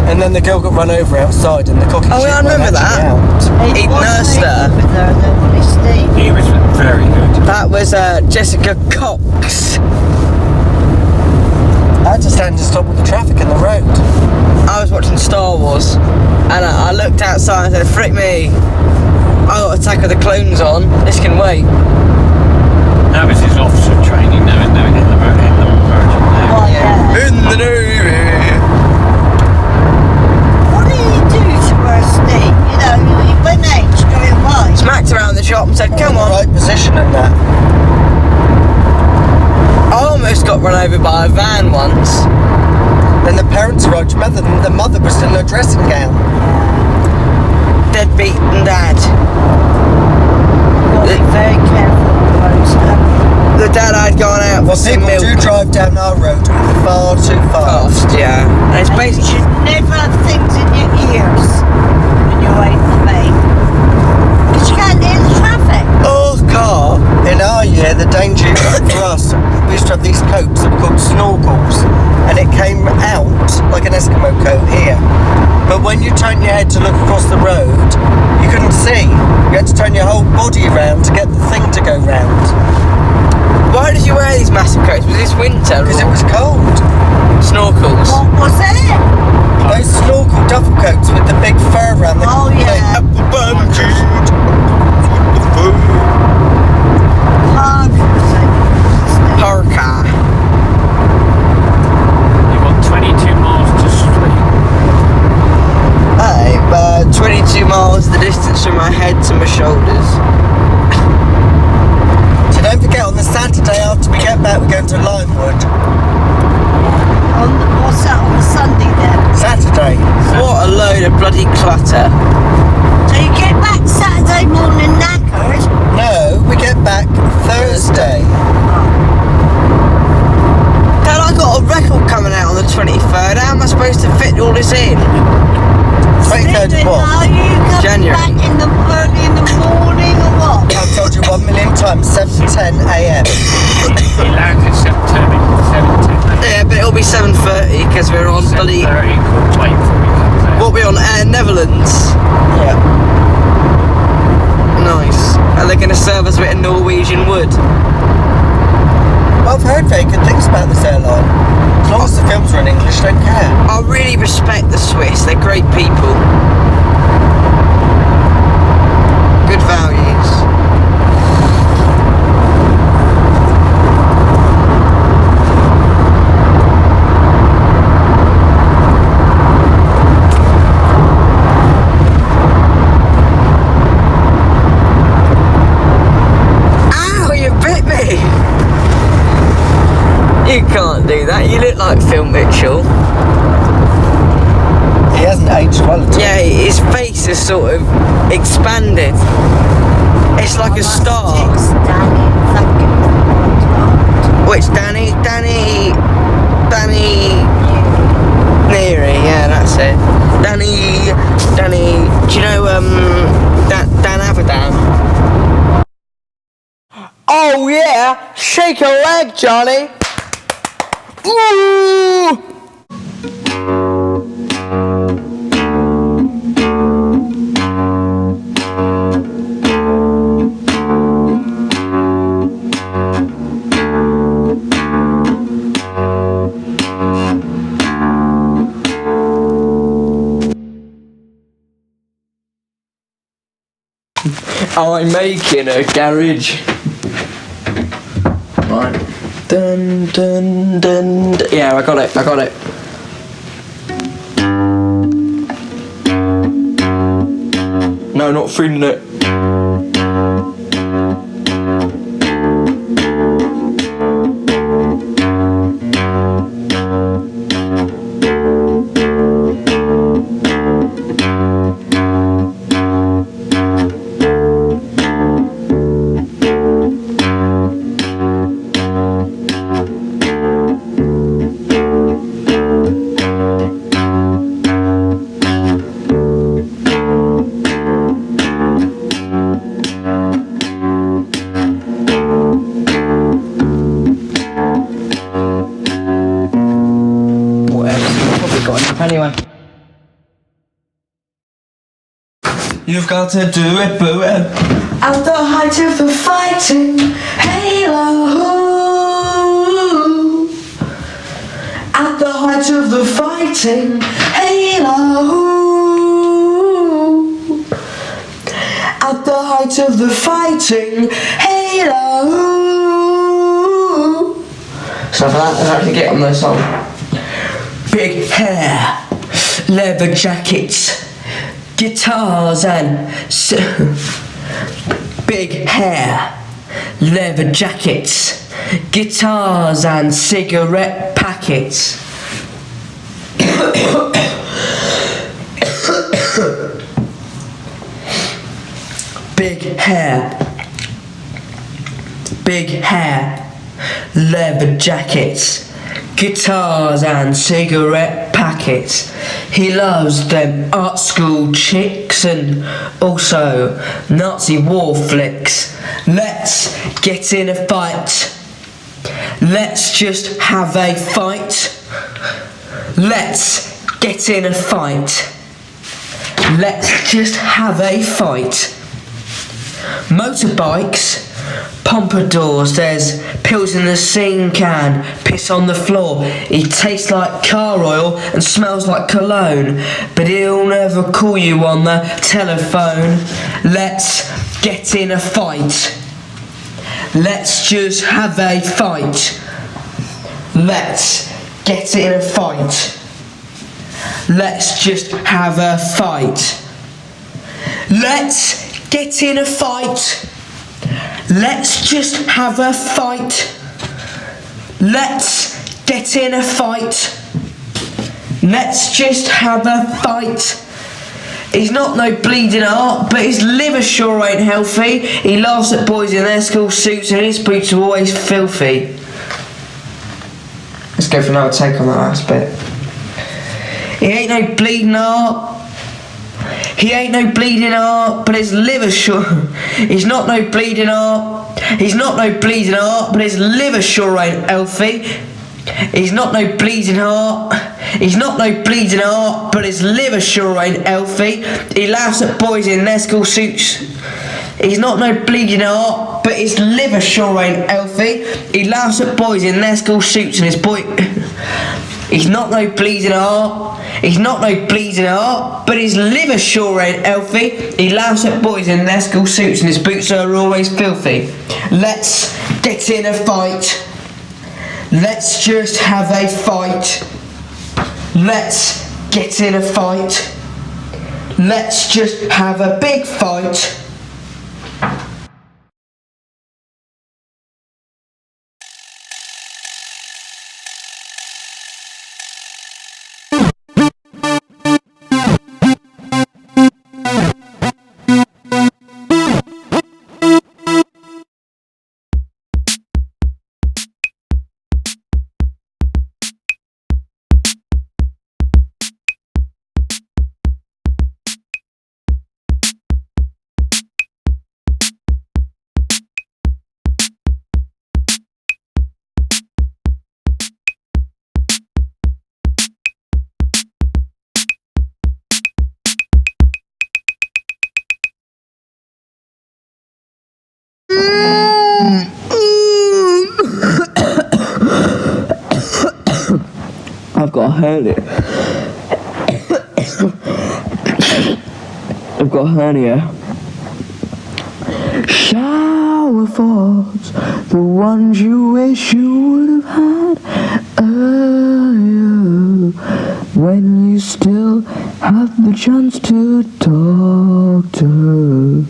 And then the girl got run over outside, and the cocky Oh, shit yeah, I went remember actually that. out. He nursed her. With her, though, wasn't he, Steve? He was very good. That was Jessica Cox. I had to stand to stop all the traffic in the road. I was watching Star Wars, and I looked outside and said, "Frick me! I got Attack of the Clones on. This can wait." That was his officer training now, in the Virgin now. Oh, yeah. In the Navy. What did he do to her, Steve? You know, he went out straight away. Smacked her around the shop and said, "Come on." Right position in that. I almost got run over by a van once. Then the parents arrived. Remember, the mother was in her dressing gown. Deadbeat and dad. Got to be very careful with those. The dad had gone out Well, for some people milk. do drive down our road far too fast. Fast, yeah. And it's You basically should never have things in your ears when you're out in the main. Because you can't hear the traffic. Our car, in our year, the danger for us, we used to have these coats that were called snorkels, and it came out like an Eskimo coat here. But when you turned your head to look across the road, you couldn't see. You had to turn your whole body around to get the thing to go round. why did you wear these massive coats? Was this winter? Because it was cold. Snorkels. What was it? Those snorkel duffel coats with the big fur around the Oh, yeah. Parka. You got 22 miles to sleep. 22 miles the distance from my head to my shoulders. So don't forget, on the Saturday after we get back, we're going to Limewood. What's that on the Sunday then? Saturday. What a load of bloody clutter. So you get back Saturday morning knackered? No, we get back Thursday. Dad, I got a record coming out on the 23rd. How am I supposed to fit all this in? 23rd of what? Are you coming January. back early in the morning or what? I've told you 1,000,000 times, 7:10 a.m. He lands at 7:10. Yeah, but it'll be 7:30 because we're on bloody. 7:30, could wait before he comes out. What are we on? Air Netherlands. Yeah. Nice. Are they going to serve us with a Norwegian wood? Well, I've heard very good things about this airline. As long as the films are in English, don't care. I really respect the Swiss. They're great people. Good values. Ow, you bit me! You can't do that. You look like Phil Mitchell. He hasn't aged well at all. Yeah, his face is sort of expanded. It's like a star. It's Danny fucking White. Which Danny Neary, yeah, that's it. Danny, do you know Dan Avidan? Oh Oh yeah, shake a leg, Johnny. Ooh. I'm making a garage. Right. Dun, dun, dun, dun. Yeah, I got it. No, not feeling it. Anyway, you've got to do it, boo. At the height of the fighting, halo. At the height of the fighting, halo. At the height of the fighting, halo. So for that, I actually get on this song. Big hair, leather jackets, guitars and big hair, leather jackets, guitars and cigarette packets. Big hair, leather jackets, guitars and cigarette packets. He loves them art school chicks and also Nazi war flicks. Let's get in a fight. Let's just have a fight. Let's get in a fight. Let's just have a fight. Motorbikes, pompadours, there's pills in the scene can, piss on the floor. He tastes like car oil and smells like cologne, but he'll never call you on the telephone. Let's get in a fight. Let's just have a fight. Let's get in a fight. Let's just have a fight. Let's get in a fight. Let's just have a fight. Let's get in a fight. Let's just have a fight. He's not no bleeding art, but his liver sure ain't healthy. He laughs at boys in their school suits and his boots are always filthy. Let's go for another take on that last bit. He ain't no bleeding art. He ain't no bleeding art, but his liver sure. He's not no bleeding art. He's not no bleeding art, but his liver sure ain't healthy. He's not no bleeding heart. He's not no bleeding heart, but his liver sure ain't healthy. He laughs at boys in their school suits. He's not no bleeding heart, but his liver sure ain't healthy. He laughs at boys in their school suits and his boy. He's not no bleeding heart. He's not no bleeding heart, but his liver sure ain't healthy. He laughs at boys in their school suits and his boots are always filthy. Let's get in a fight. Let's just have a fight. Let's get in a fight. Let's just have a big fight. got a hernia. I've got a hernia. Shower thoughts, the ones you wish you would have had earlier, when you still have the chance to talk to her.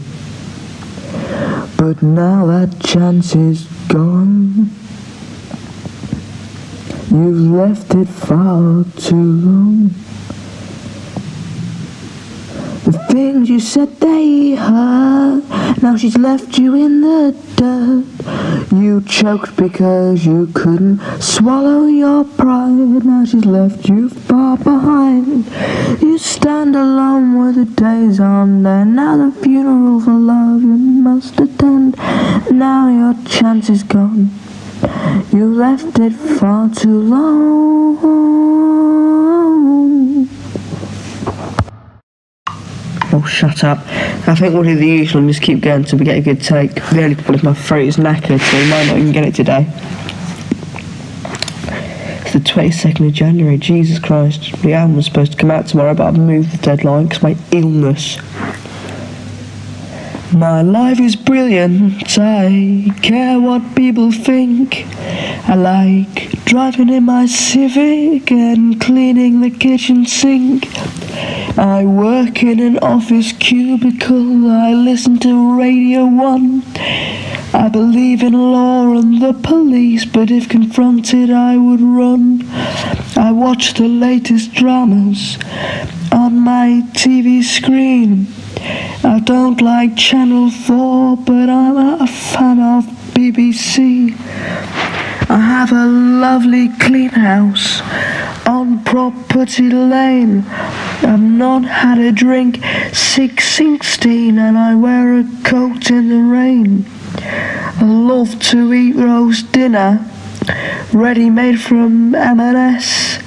But now that chance is gone. You've left it far too long. The things you said they hurt, now she's left you in the dirt. You choked because you couldn't swallow your pride, now she's left you far behind. You stand alone with the days on end, now the funeral for love you must attend. Now your chance is gone, you left it far too long. Oh, shut up. I think we'll do the usual and just keep going until we get a good take. The only problem is my throat is knackered, so we might not even get it today. It's the 22nd of January, Jesus Christ. The album was supposed to come out tomorrow, but I've moved the deadline because of my illness. My life is brilliant, I care what people think. I like driving in my Civic and cleaning the kitchen sink. I work in an office cubicle, I listen to Radio 1. I believe in law and the police, but if confronted I would run. I watch the latest dramas on my TV screen. I don't like Channel 4, but I'm a fan of BBC. I have a lovely clean house on Property Lane. I've not had a drink since 16 and I wear a coat in the rain. I love to eat roast dinner, ready-made from M&S.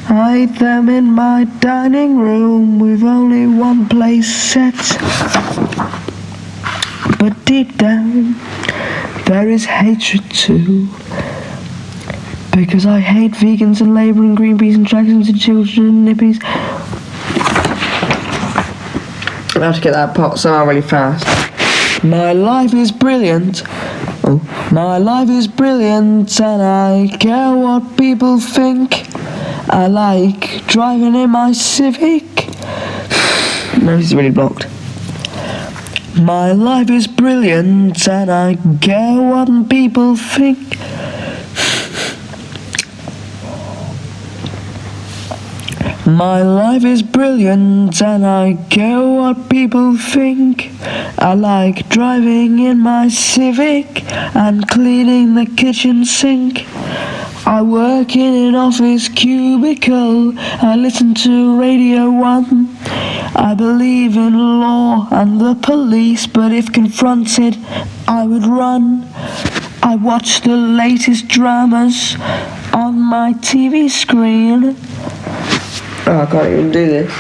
I eat them in my dining room with only one place set. But deep down, there is hatred too. Because I hate vegans and Labour and Greenpeace and dragons and children and nippies. I have to get that part somehow really fast. My life is brilliant. Oh, my life is brilliant and I care what people think. I like driving in my Civic. No, this is really blocked. My life is brilliant and I care what people think. My life is brilliant and I care what people think. I like driving in my Civic and cleaning the kitchen sink. I work in an office cubicle, I listen to Radio 1. I believe in law and the police, but if confronted I would run. I watch the latest dramas on my TV screen. Oh, I can't even do this.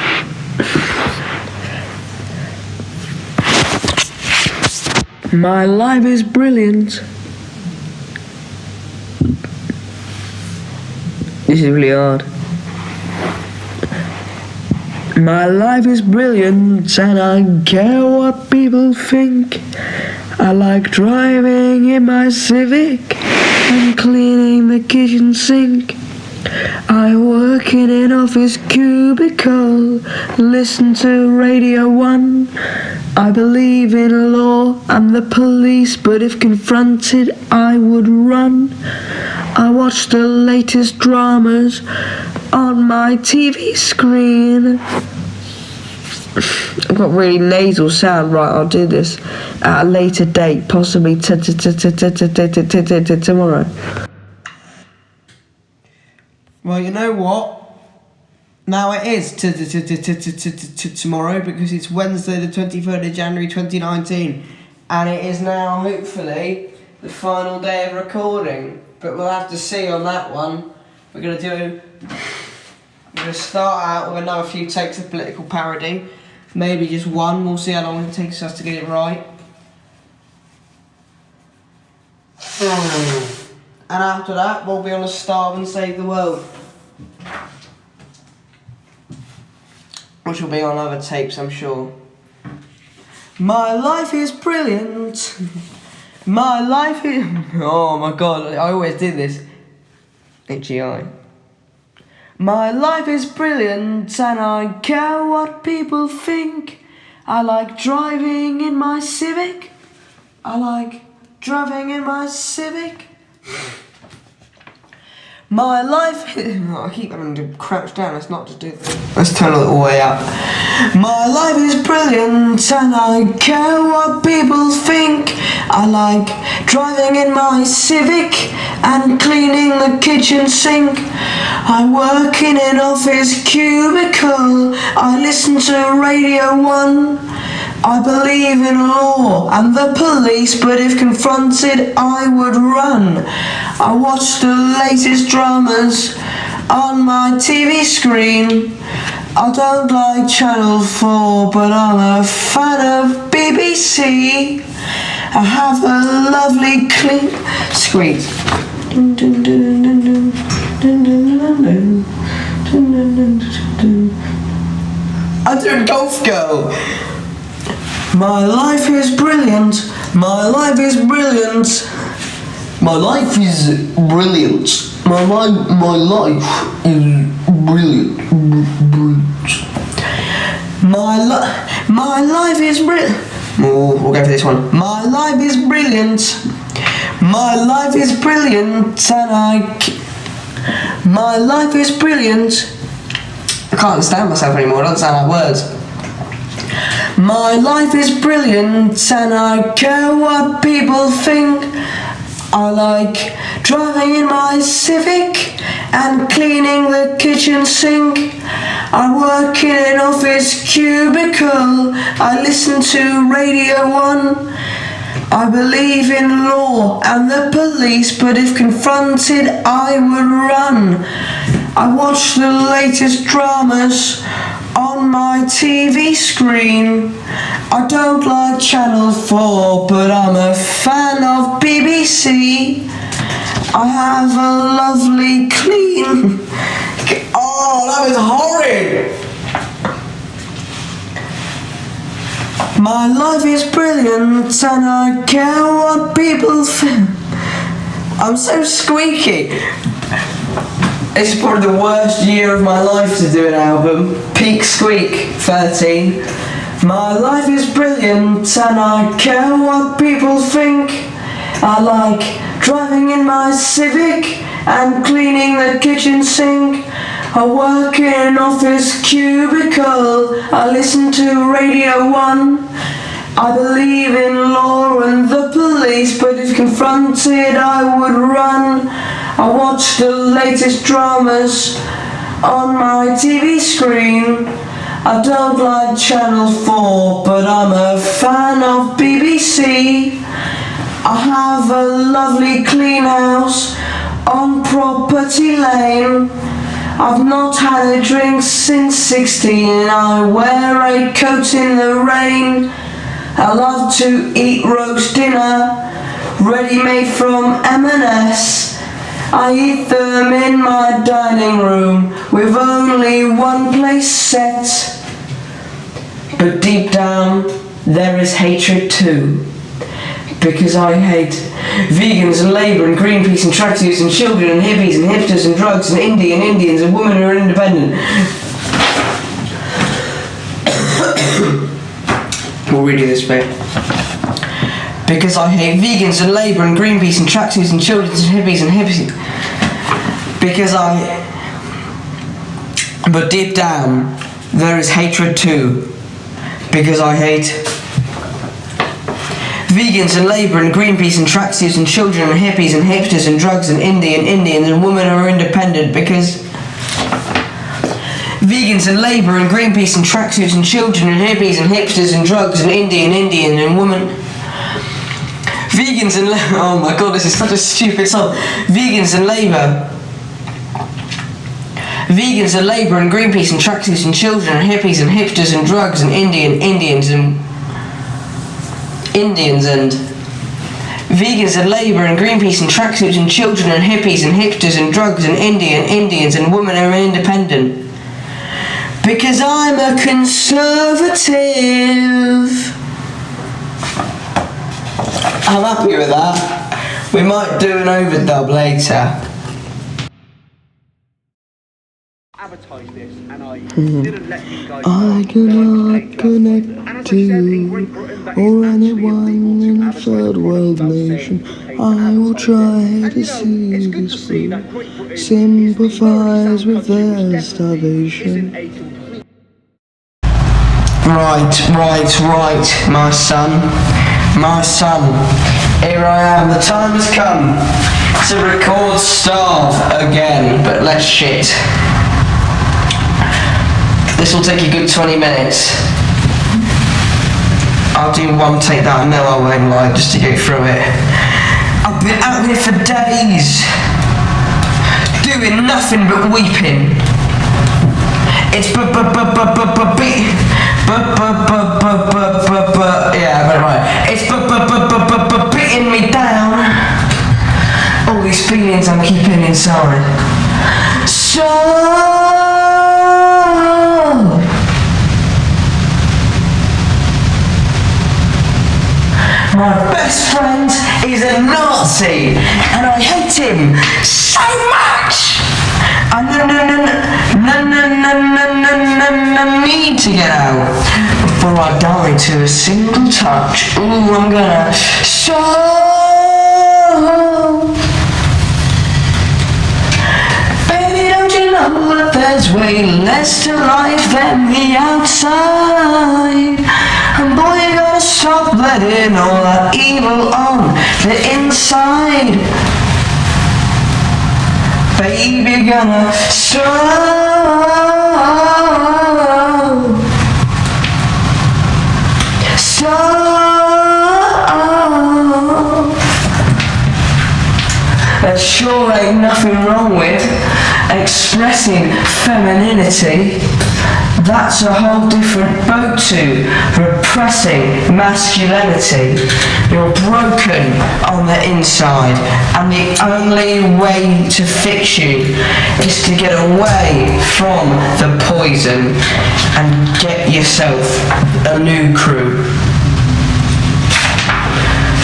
My life is brilliant. This is really hard. My life is brilliant and I care what people think. I like driving in my Civic and cleaning the kitchen sink. I work in an office cubicle, listen to Radio 1. I believe in law and the police, but if confronted I would run. I watch the latest dramas on my TV screen. I've got really nasal sound. Right, I'll do this at a later date, possibly tomorrow. Well, you know what? Now it is tomorrow because it's Wednesday the 23rd of January 2019 and it is now hopefully the final day of recording, but we'll have to see on that one. We're going to start out with another few takes of political parody, maybe just one, we'll see how long it takes us to get it right. And after that, we'll be on a Starve and Save the World. which will be on other tapes, I'm sure. My life is brilliant. My life is... Oh my god, I always did this. Itchy eye. My life is brilliant and I care what people think. I like driving in my Civic. I like driving in my Civic. My life is... Oh, I keep having to crouch down, let's not just do this. Let's turn a little way up. My life is brilliant and I care what people think. I like driving in my Civic and cleaning the kitchen sink. I work in an office cubicle. I listen to Radio 1. I believe in law and the police, but if confronted I would run. I watch the latest dramas on my TV screen. I don't like Channel 4, but I'm a fan of BBC. I have a lovely clean squeak. I do Golf Girl. My life is brilliant. My life is brilliant. My life is brilliant. My life is brilliant. My life is brilliant. Oh, we'll go for this one. My life is brilliant. My life is brilliant, and my life is brilliant. I can't understand myself anymore. It doesn't sound like words. My life is brilliant and I care what people think. I like driving in my Civic and cleaning the kitchen sink. I work in an office cubicle. I listen to Radio 1. I believe in law and the police, but if confronted I would run. I watch the latest dramas on my TV screen. I don't like Channel 4, but I'm a fan of BBC. I have a lovely clean... Oh, that was horrid! My life is brilliant and I care what people think. I'm so squeaky. This is probably the worst year of my life to do an album. Peak squeak, 13. My life is brilliant and I care what people think. I like driving in my Civic and cleaning the kitchen sink. I work in an office cubicle. I listen to Radio 1. I believe in law and the police, but if confronted I would run. I watch the latest dramas on my TV screen. I don't like Channel 4, but I'm a fan of BBC. I have a lovely clean house on Property Lane. I've not had a drink since 16. I wear a coat in the rain. I love to eat roast dinner, ready-made from M&S. I eat them in my dining room with only one place set. But deep down there is hatred too, because I hate vegans and Labour and Greenpeace and tracksuits and children and hippies and hipsters and drugs and Indians and women who are independent. We'll redo this bit. Because I hate vegans and Labour and Greenpeace and tracksuits and children and hippies and hippies. But deep down there is hatred too, because I hate vegans and Labour and Greenpeace and tracksuits and children and hippies and hipsters and drugs and Indians and women who are independent. Because vegans and Labour and Greenpeace and tracksuits and children and hippies and hipsters and drugs and Indian and women. Vegans and oh my god, this is such a stupid song. Vegans and Labour and Greenpeace and tracksuits and children and hippies and hipsters and drugs and Indians and vegans and Labour and Greenpeace and tracksuits and children and hippies and hipsters and drugs and Indians and women who are independent. because I'm a conservative. I'm happy with that. We might do an overdub later. Advertise this, and I didn't let you guys know. I cannot connect to you or anyone in a third world nation. I will try to see this through. Sympathize with their starvation. Right, my son. My son, here I am. The time has come to record Starve again, but less shit. This will take a good 20 minutes. I'll do one take that I know I won't lie just to go through it. I've been out here for days, doing nothing but weeping. It's yeah, I got it right. It's beating me down. All these feelings I'm keeping inside. So my best friend is a Nazi, and I hate him so much. I need to get out before I die to a single touch. Ooh, I'm gonna show. Baby, don't you know that there's way less to life than the outside? And boy, you gotta stop letting all that evil on the inside. Baby, gonna slow. There sure ain't nothing wrong with expressing femininity. That's a whole different boat to repressing masculinity. You're broken on the inside, and the only way to fix you is to get away from the poison and get yourself a new crew.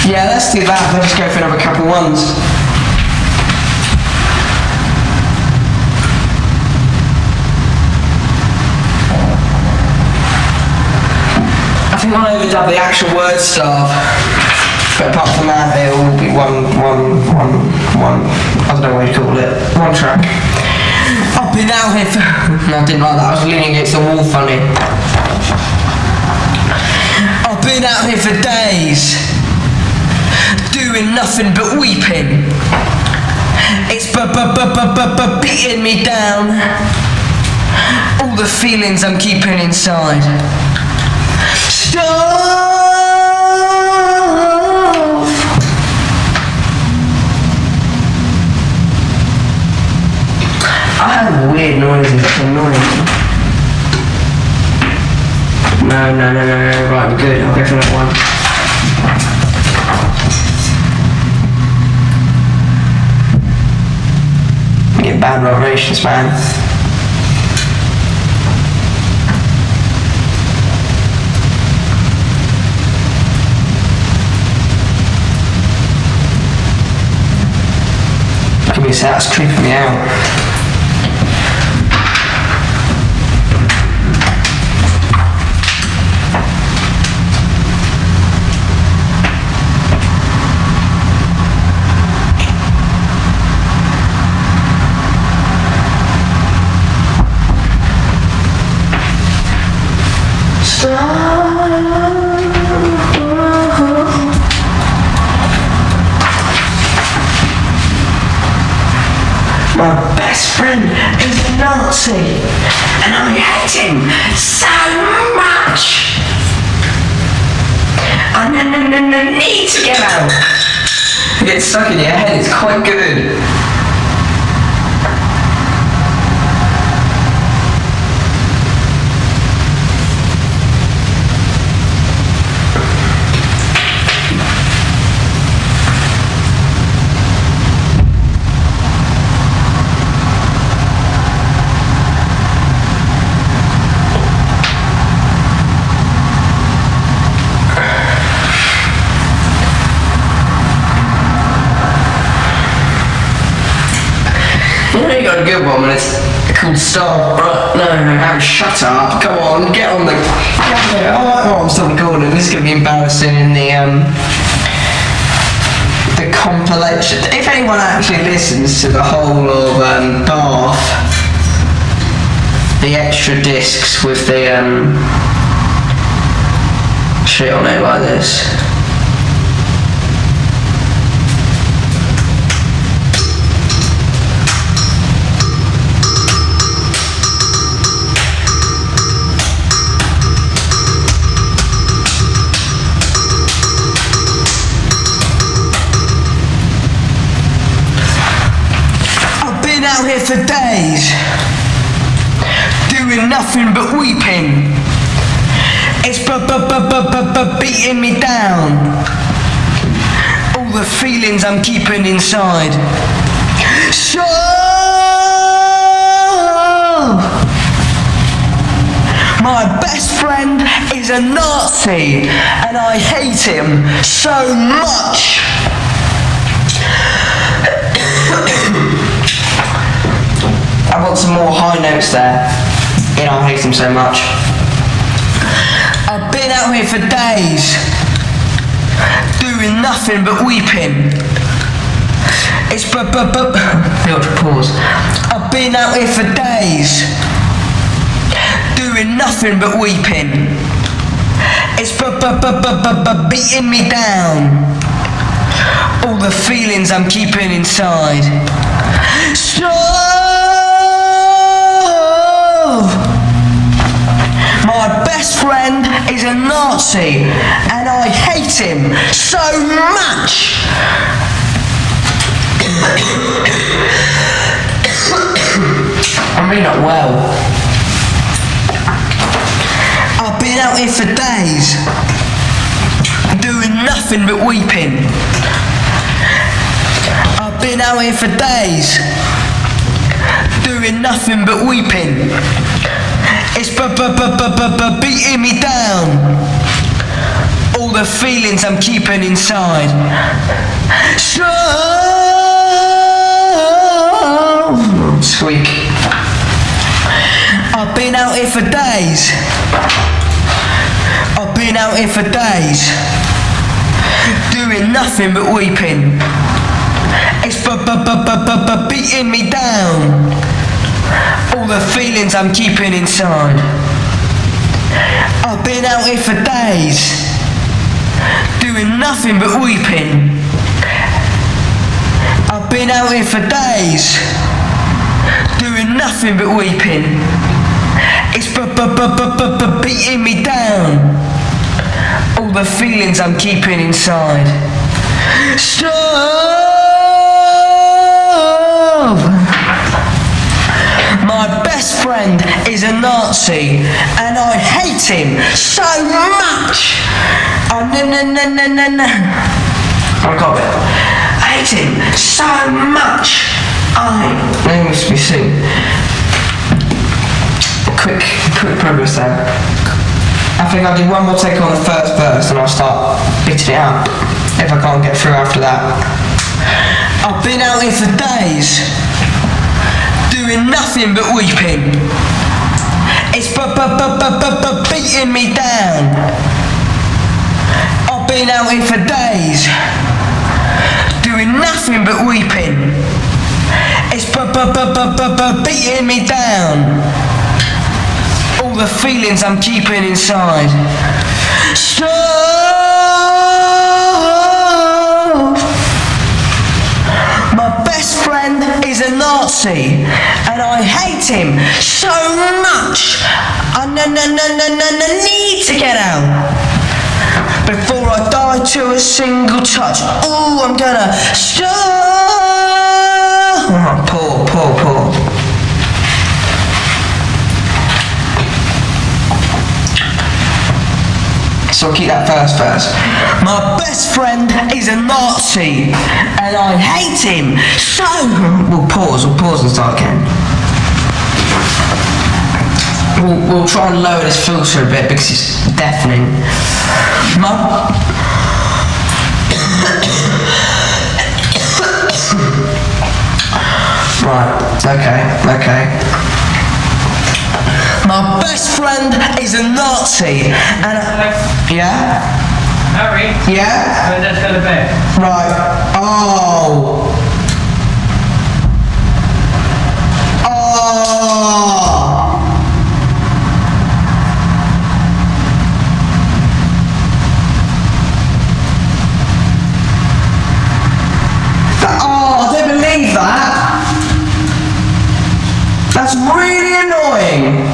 Yeah, let's do that. Let's just go for another couple ones. I think I'll overdub the actual word Starve, but apart from that, it will be one, I don't know what you call it, one track. I've been out here for, no, I didn't like that, I was leaning against the wall funny. I've been out here for days, doing nothing but weeping. It's beating me down, all the feelings I'm keeping inside. I have weird noises, it's annoying. No, right, we're good, I'll go for that one. I get bad vibrations, man. That's creeping me out. My best friend is a Nazi, and I hate him so much. I need to get out. It gets stuck in your head, it's quite good. You got a good one when it's called Stop. Right, no, shut up. Go on, get on the. Oh, I'm still recording. This is going to be embarrassing in the compilation. If anyone actually listens to the whole of Barf, the extra discs with the shit on it like this. Out here for days, doing nothing but weeping. It's beating me down. All the feelings I'm keeping inside. So my best friend is a Nazi, and I hate him so much. I want some more high notes there. You know, I hate him so much. I've been out here for days, doing nothing but weeping. It's pause. I've been out here for days, doing nothing but weeping. It's beating me down. All the feelings I'm keeping inside. So my best friend is a Nazi, and I hate him so much. I'm really not well. I've been out here for days, doing nothing but weeping. I've been out here for days, doing nothing but weeping. It's beating me down. All the feelings I'm keeping inside. So squeak. I've been out here for days. I've been out here for days, doing nothing but weeping. It's beating me down. All the feelings I'm keeping inside. I've been out here for days, doing nothing but weeping. I've been out here for days, doing nothing but weeping. It's beating me down. All the feelings I'm keeping inside. Stop. My best friend is a Nazi, and I hate him so much. Oh, no. I got it. I hate him so much. Let me sing. Quick progress there. I think I'll do one more take on the first verse, and I'll start beating it out if I can't get through after that. I've been out here for days, doing nothing but weeping. It's beating me down. I've been out here for days, doing nothing but weeping. It's beating me down. All the feelings I'm keeping inside. So my best friend is a Nazi, and I hate him so much. I need to get out before I die to a single touch. Oh, I'm gonna stop. Oh, poor. So I'll keep that first verse. My best friend is a Nazi, and I hate him so. We'll pause and start again. We'll try and lower this filter a bit because it's deafening. Right. Okay. My best friend is a Nazi, and yeah? Harry? Yeah? Let's go to bed. Right. Oh. I don't believe that. That's really annoying.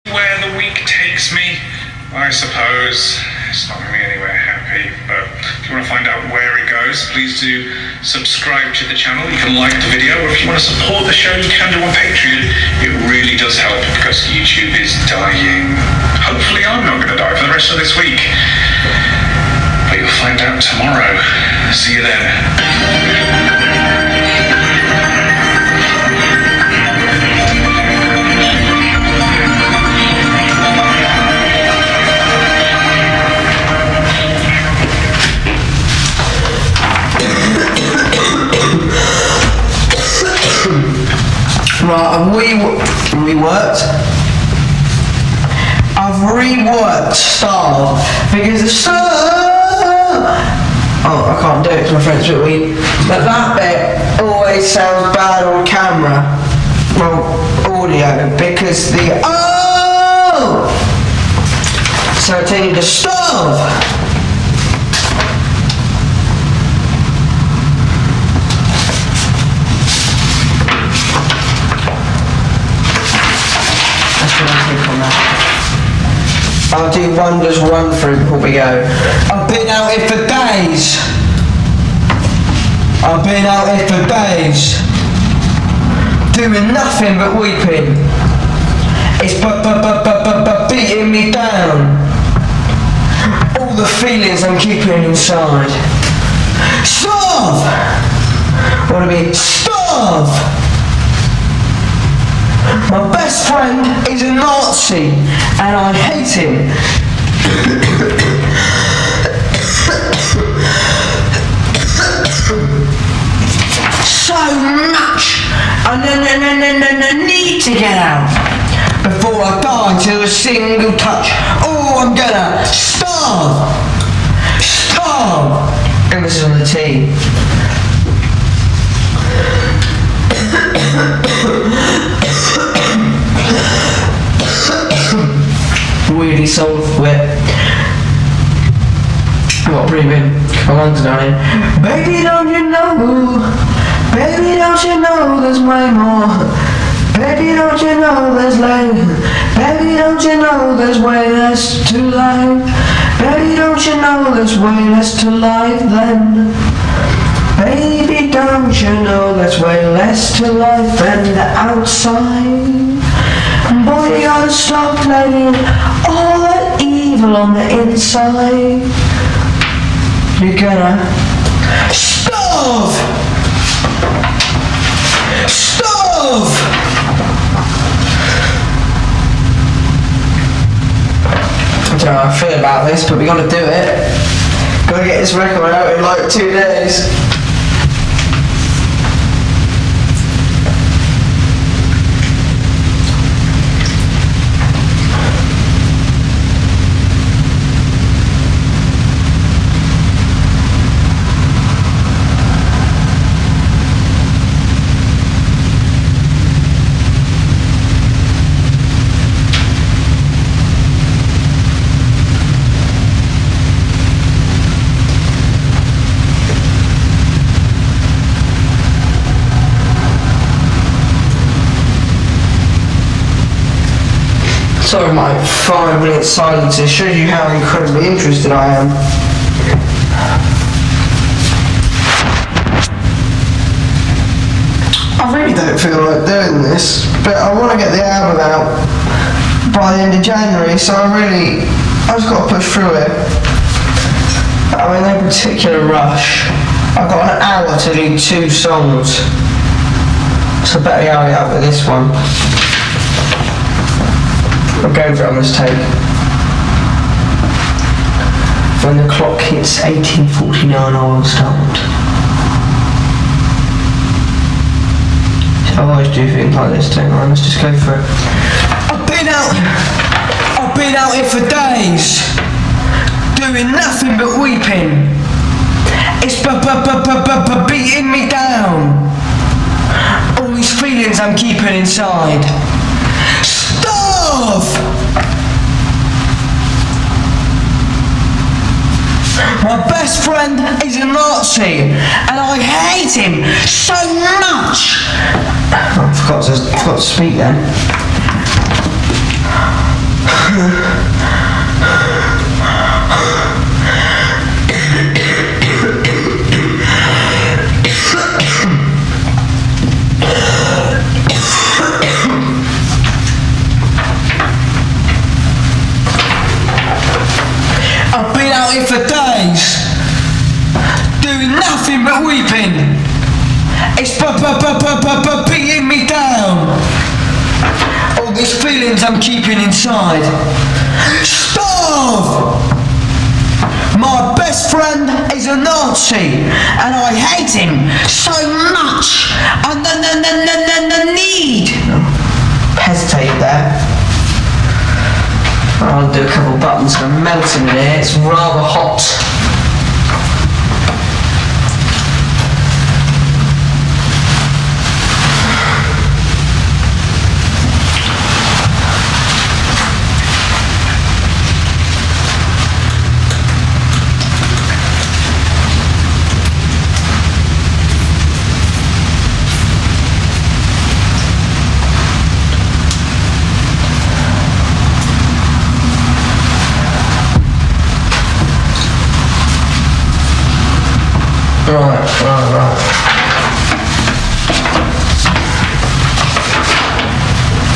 Where the week takes me, I suppose. It's not going to be anywhere happy, but if you want to find out where it goes, please do subscribe to the channel. You can like the video, or if you want to support the show, you can do on Patreon. It really does help because YouTube is dying. Hopefully I'm not going to die for the rest of this week, but you'll find out tomorrow. See you then. Right, I've reworked Star because the Star. Oh, I can't do it because my friend's a bit weak. But that bit always sounds bad on camera. Well, audio because the so I tell you to stop. I'll do wonders run through before we go. I've been out here for days. Doing nothing but weeping. It's beating me down. All the feelings I'm keeping inside. Starve! Wanna be starve! My best friend is a Nazi and I hate him. So much I need to get out before I die to a single touch. Oh, I'm gonna starve. And this is on the tea. Weirdly soft wet. What breathing? Come on, darling. Baby, don't you know? Baby, don't you know there's way more? Baby, don't you know there's life? Baby, don't you know there's way less to life? Baby, don't you know there's way less to life than? Baby, don't you know there's way less to life than the outside? Boy, you gotta stop playing all that evil on the inside. You're gonna starve! Starve! I don't know how I feel about this, but we gotta do it. Gotta get this record out in like 2 days. Sorry, my 5-minute silence. It shows you how incredibly interested I am. I really don't feel like doing this, but I want to get the album out by the end of January, so I just got to push through it. I'm in no particular rush. I've got an hour to do 2 songs, so better hurry up with this one. I'll go for it on this tape. When the clock hits 18:49, I will start. I always do things like this, don't I? Let's just go for it. I've been out here for days, doing nothing but weeping. It's beating me down. All these feelings I'm keeping inside. Stop! My best friend is a Nazi, and I hate him so much. I forgot to speak then. I've been out here for days, doing nothing but weeping. It's beating me down. All these feelings I'm keeping inside. Stop! My best friend is a Nazi, and I hate him so much. I need. Hesitate there. I'll do a couple of buttons. I'm melting in here. It's rather hot. Right.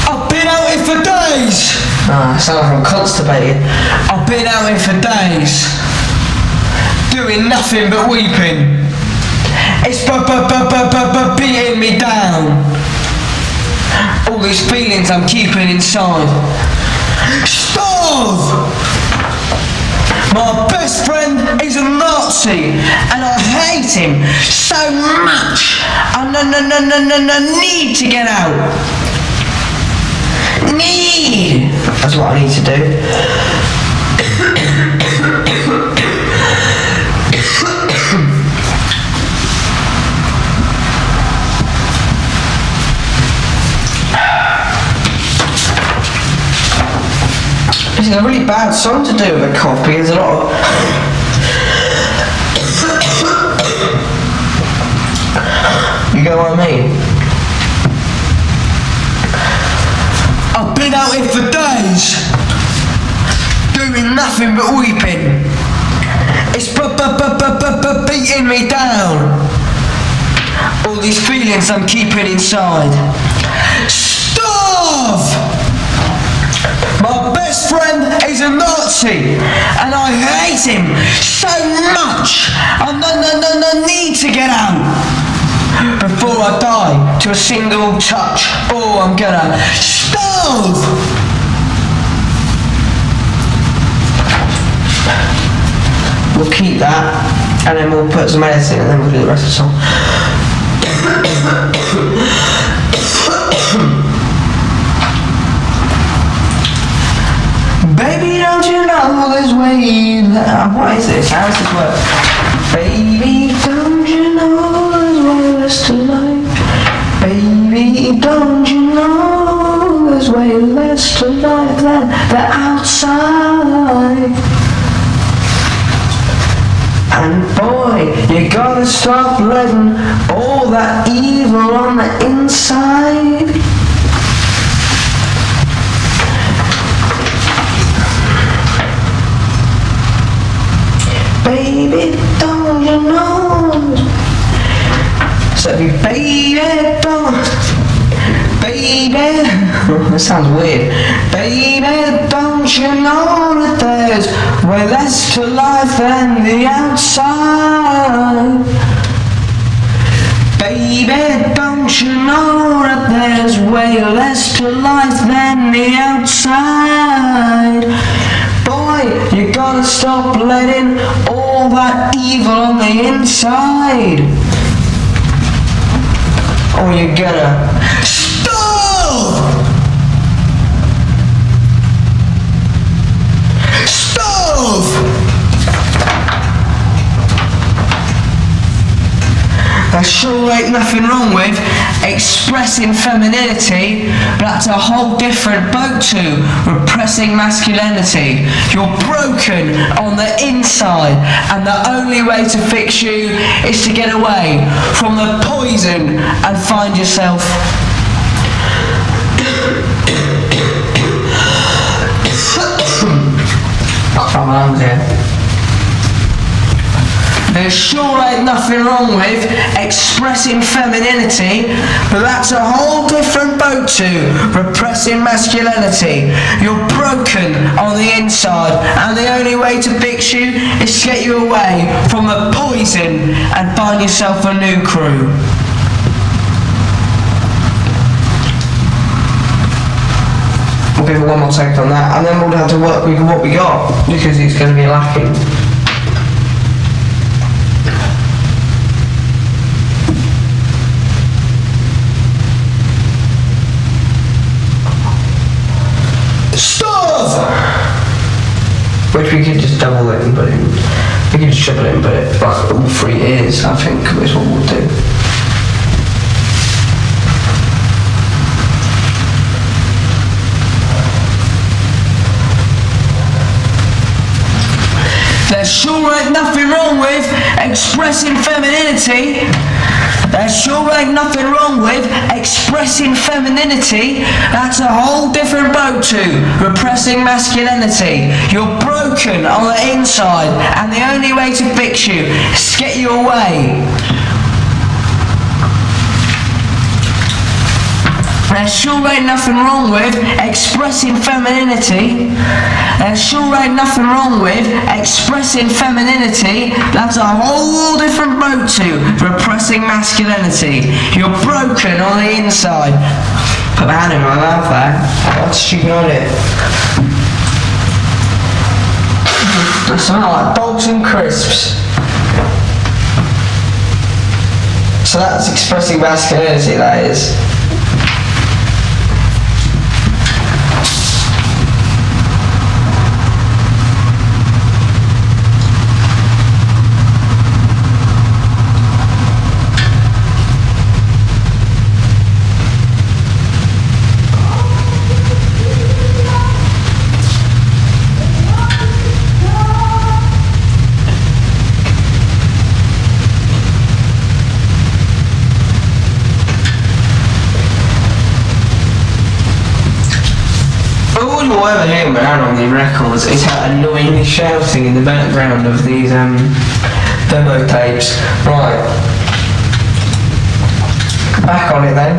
I've been out here for days. I sound like I'm constipated. I've been out here for days, doing nothing but weeping. It's beating me down. All these feelings I'm keeping inside. Stop! My best friend is a Nazi, and I hate him so much. I need to get out. That's what I need to do. This is a really bad song to do with a cough because there's a lot of... You get what I mean? I've been out here for days, doing nothing but weeping. It's beating me down. All these feelings I'm keeping inside. Stop! My best friend is a Nazi, and I hate him so much. I need to get out before I die to a single touch. Oh, I'm gonna stop. We'll keep that, and then we'll put some editing, and then we'll do the rest of the song. Baby, don't you know there's ways that... What is this? How does this work? Baby, don't you know there's ways to life? Baby, don't you know there's ways to life than the outside? And boy, you gotta stop letting all that evil on the inside That sounds weird. Baby, don't you know that there's way less to life than the outside? Baby, don't you know that there's way less to life than the outside? Boy, you gotta stop letting all that evil on the inside. Or you're gonna stop! There sure ain't nothing wrong with expressing femininity, but that's a whole different boat to repressing masculinity. You're broken on the inside, and the only way to fix you is to get away from the poison and find yourself from around here. There sure ain't nothing wrong with expressing femininity, but that's a whole different boat to repressing masculinity. You're broken on the inside, and the only way to fix you is to get you away from the poison and find yourself a new crew. We'll give it one more take on that, and then we'll have to work with what we got, because it's going to be lacking. Which we could just double it and put in. We could just triple it and put it like all 3 ears, I think, is what we'll do. There sure ain't nothing wrong with expressing femininity. There sure ain't nothing wrong with expressing femininity. That's a whole different boat to repressing masculinity. You're broken on the inside, and the only way to fix you is to get you away. There sure ain't nothing wrong with expressing femininity. There sure ain't nothing wrong with expressing femininity. That's a whole different boat to repressing masculinity. You're broken on the inside. Put my hand in my mouth there. That's a stupid idea. They smell like dogs and crisps. So that's expressing masculinity, that is. All you'll ever hear around on these records is how annoyingly shouting in the background of these demo tapes. Right. Back on it then.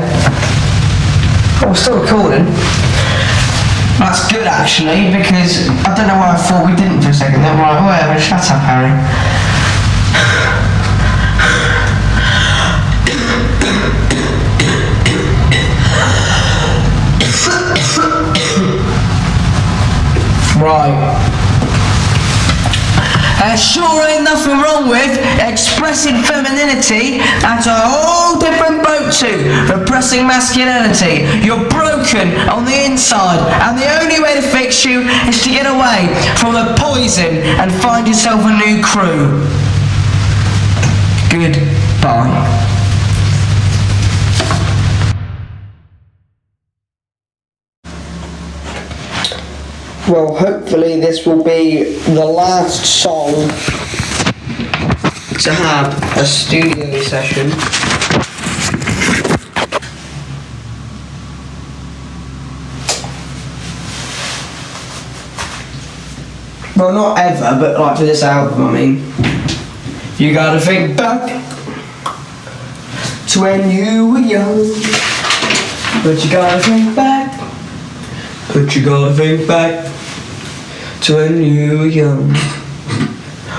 Oh, we're still recording. That's good actually, because I don't know why I thought we didn't for a second. Then right, whatever, shut up, Harry. Right. There sure ain't nothing wrong with expressing femininity. That's a whole different boat to repressing masculinity. You're broken on the inside, and the only way to fix you is to get away from the poison and find yourself a new crew. Goodbye. Well, hopefully this will be the last song to have a studio session. Well, not ever, but like for this album, I mean. You gotta think back to when you were young, but you gotta think back But you gotta think back to when you were young,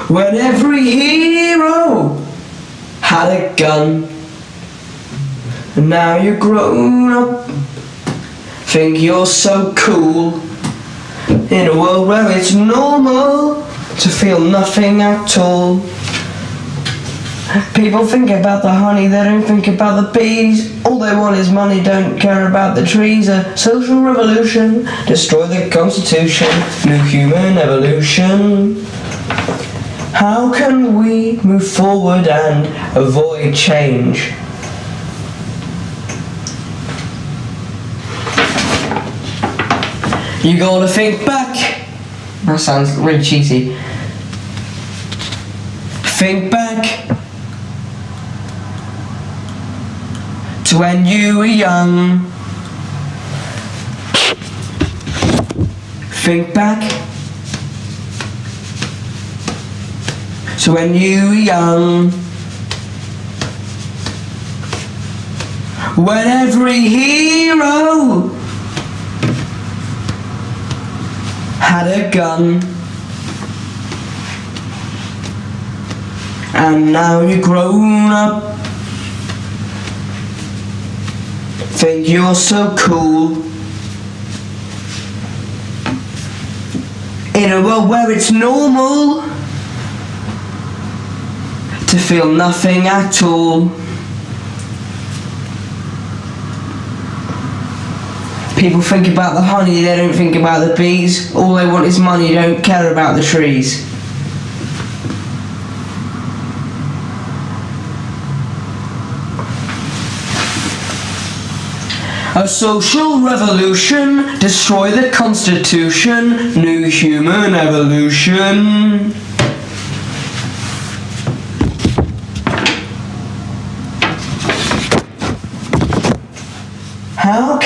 when every hero had a gun. And now you're grown up, think you're so cool, in a world where it's normal to feel nothing at all. People think about the honey, they don't think about the bees. All they want is money, don't care about the trees. A social revolution, destroy the constitution, new human evolution. How can we move forward and avoid change? You gotta think back. That sounds really cheesy. Think back to when you were young. Think back to when you were young, when every hero had a gun. And now you're grown up, think you're so cool, in a world where it's normal to feel nothing at all. People think about the honey, they don't think about the bees. All they want is money, don't care about the trees. A social revolution, destroy the constitution, new human evolution. How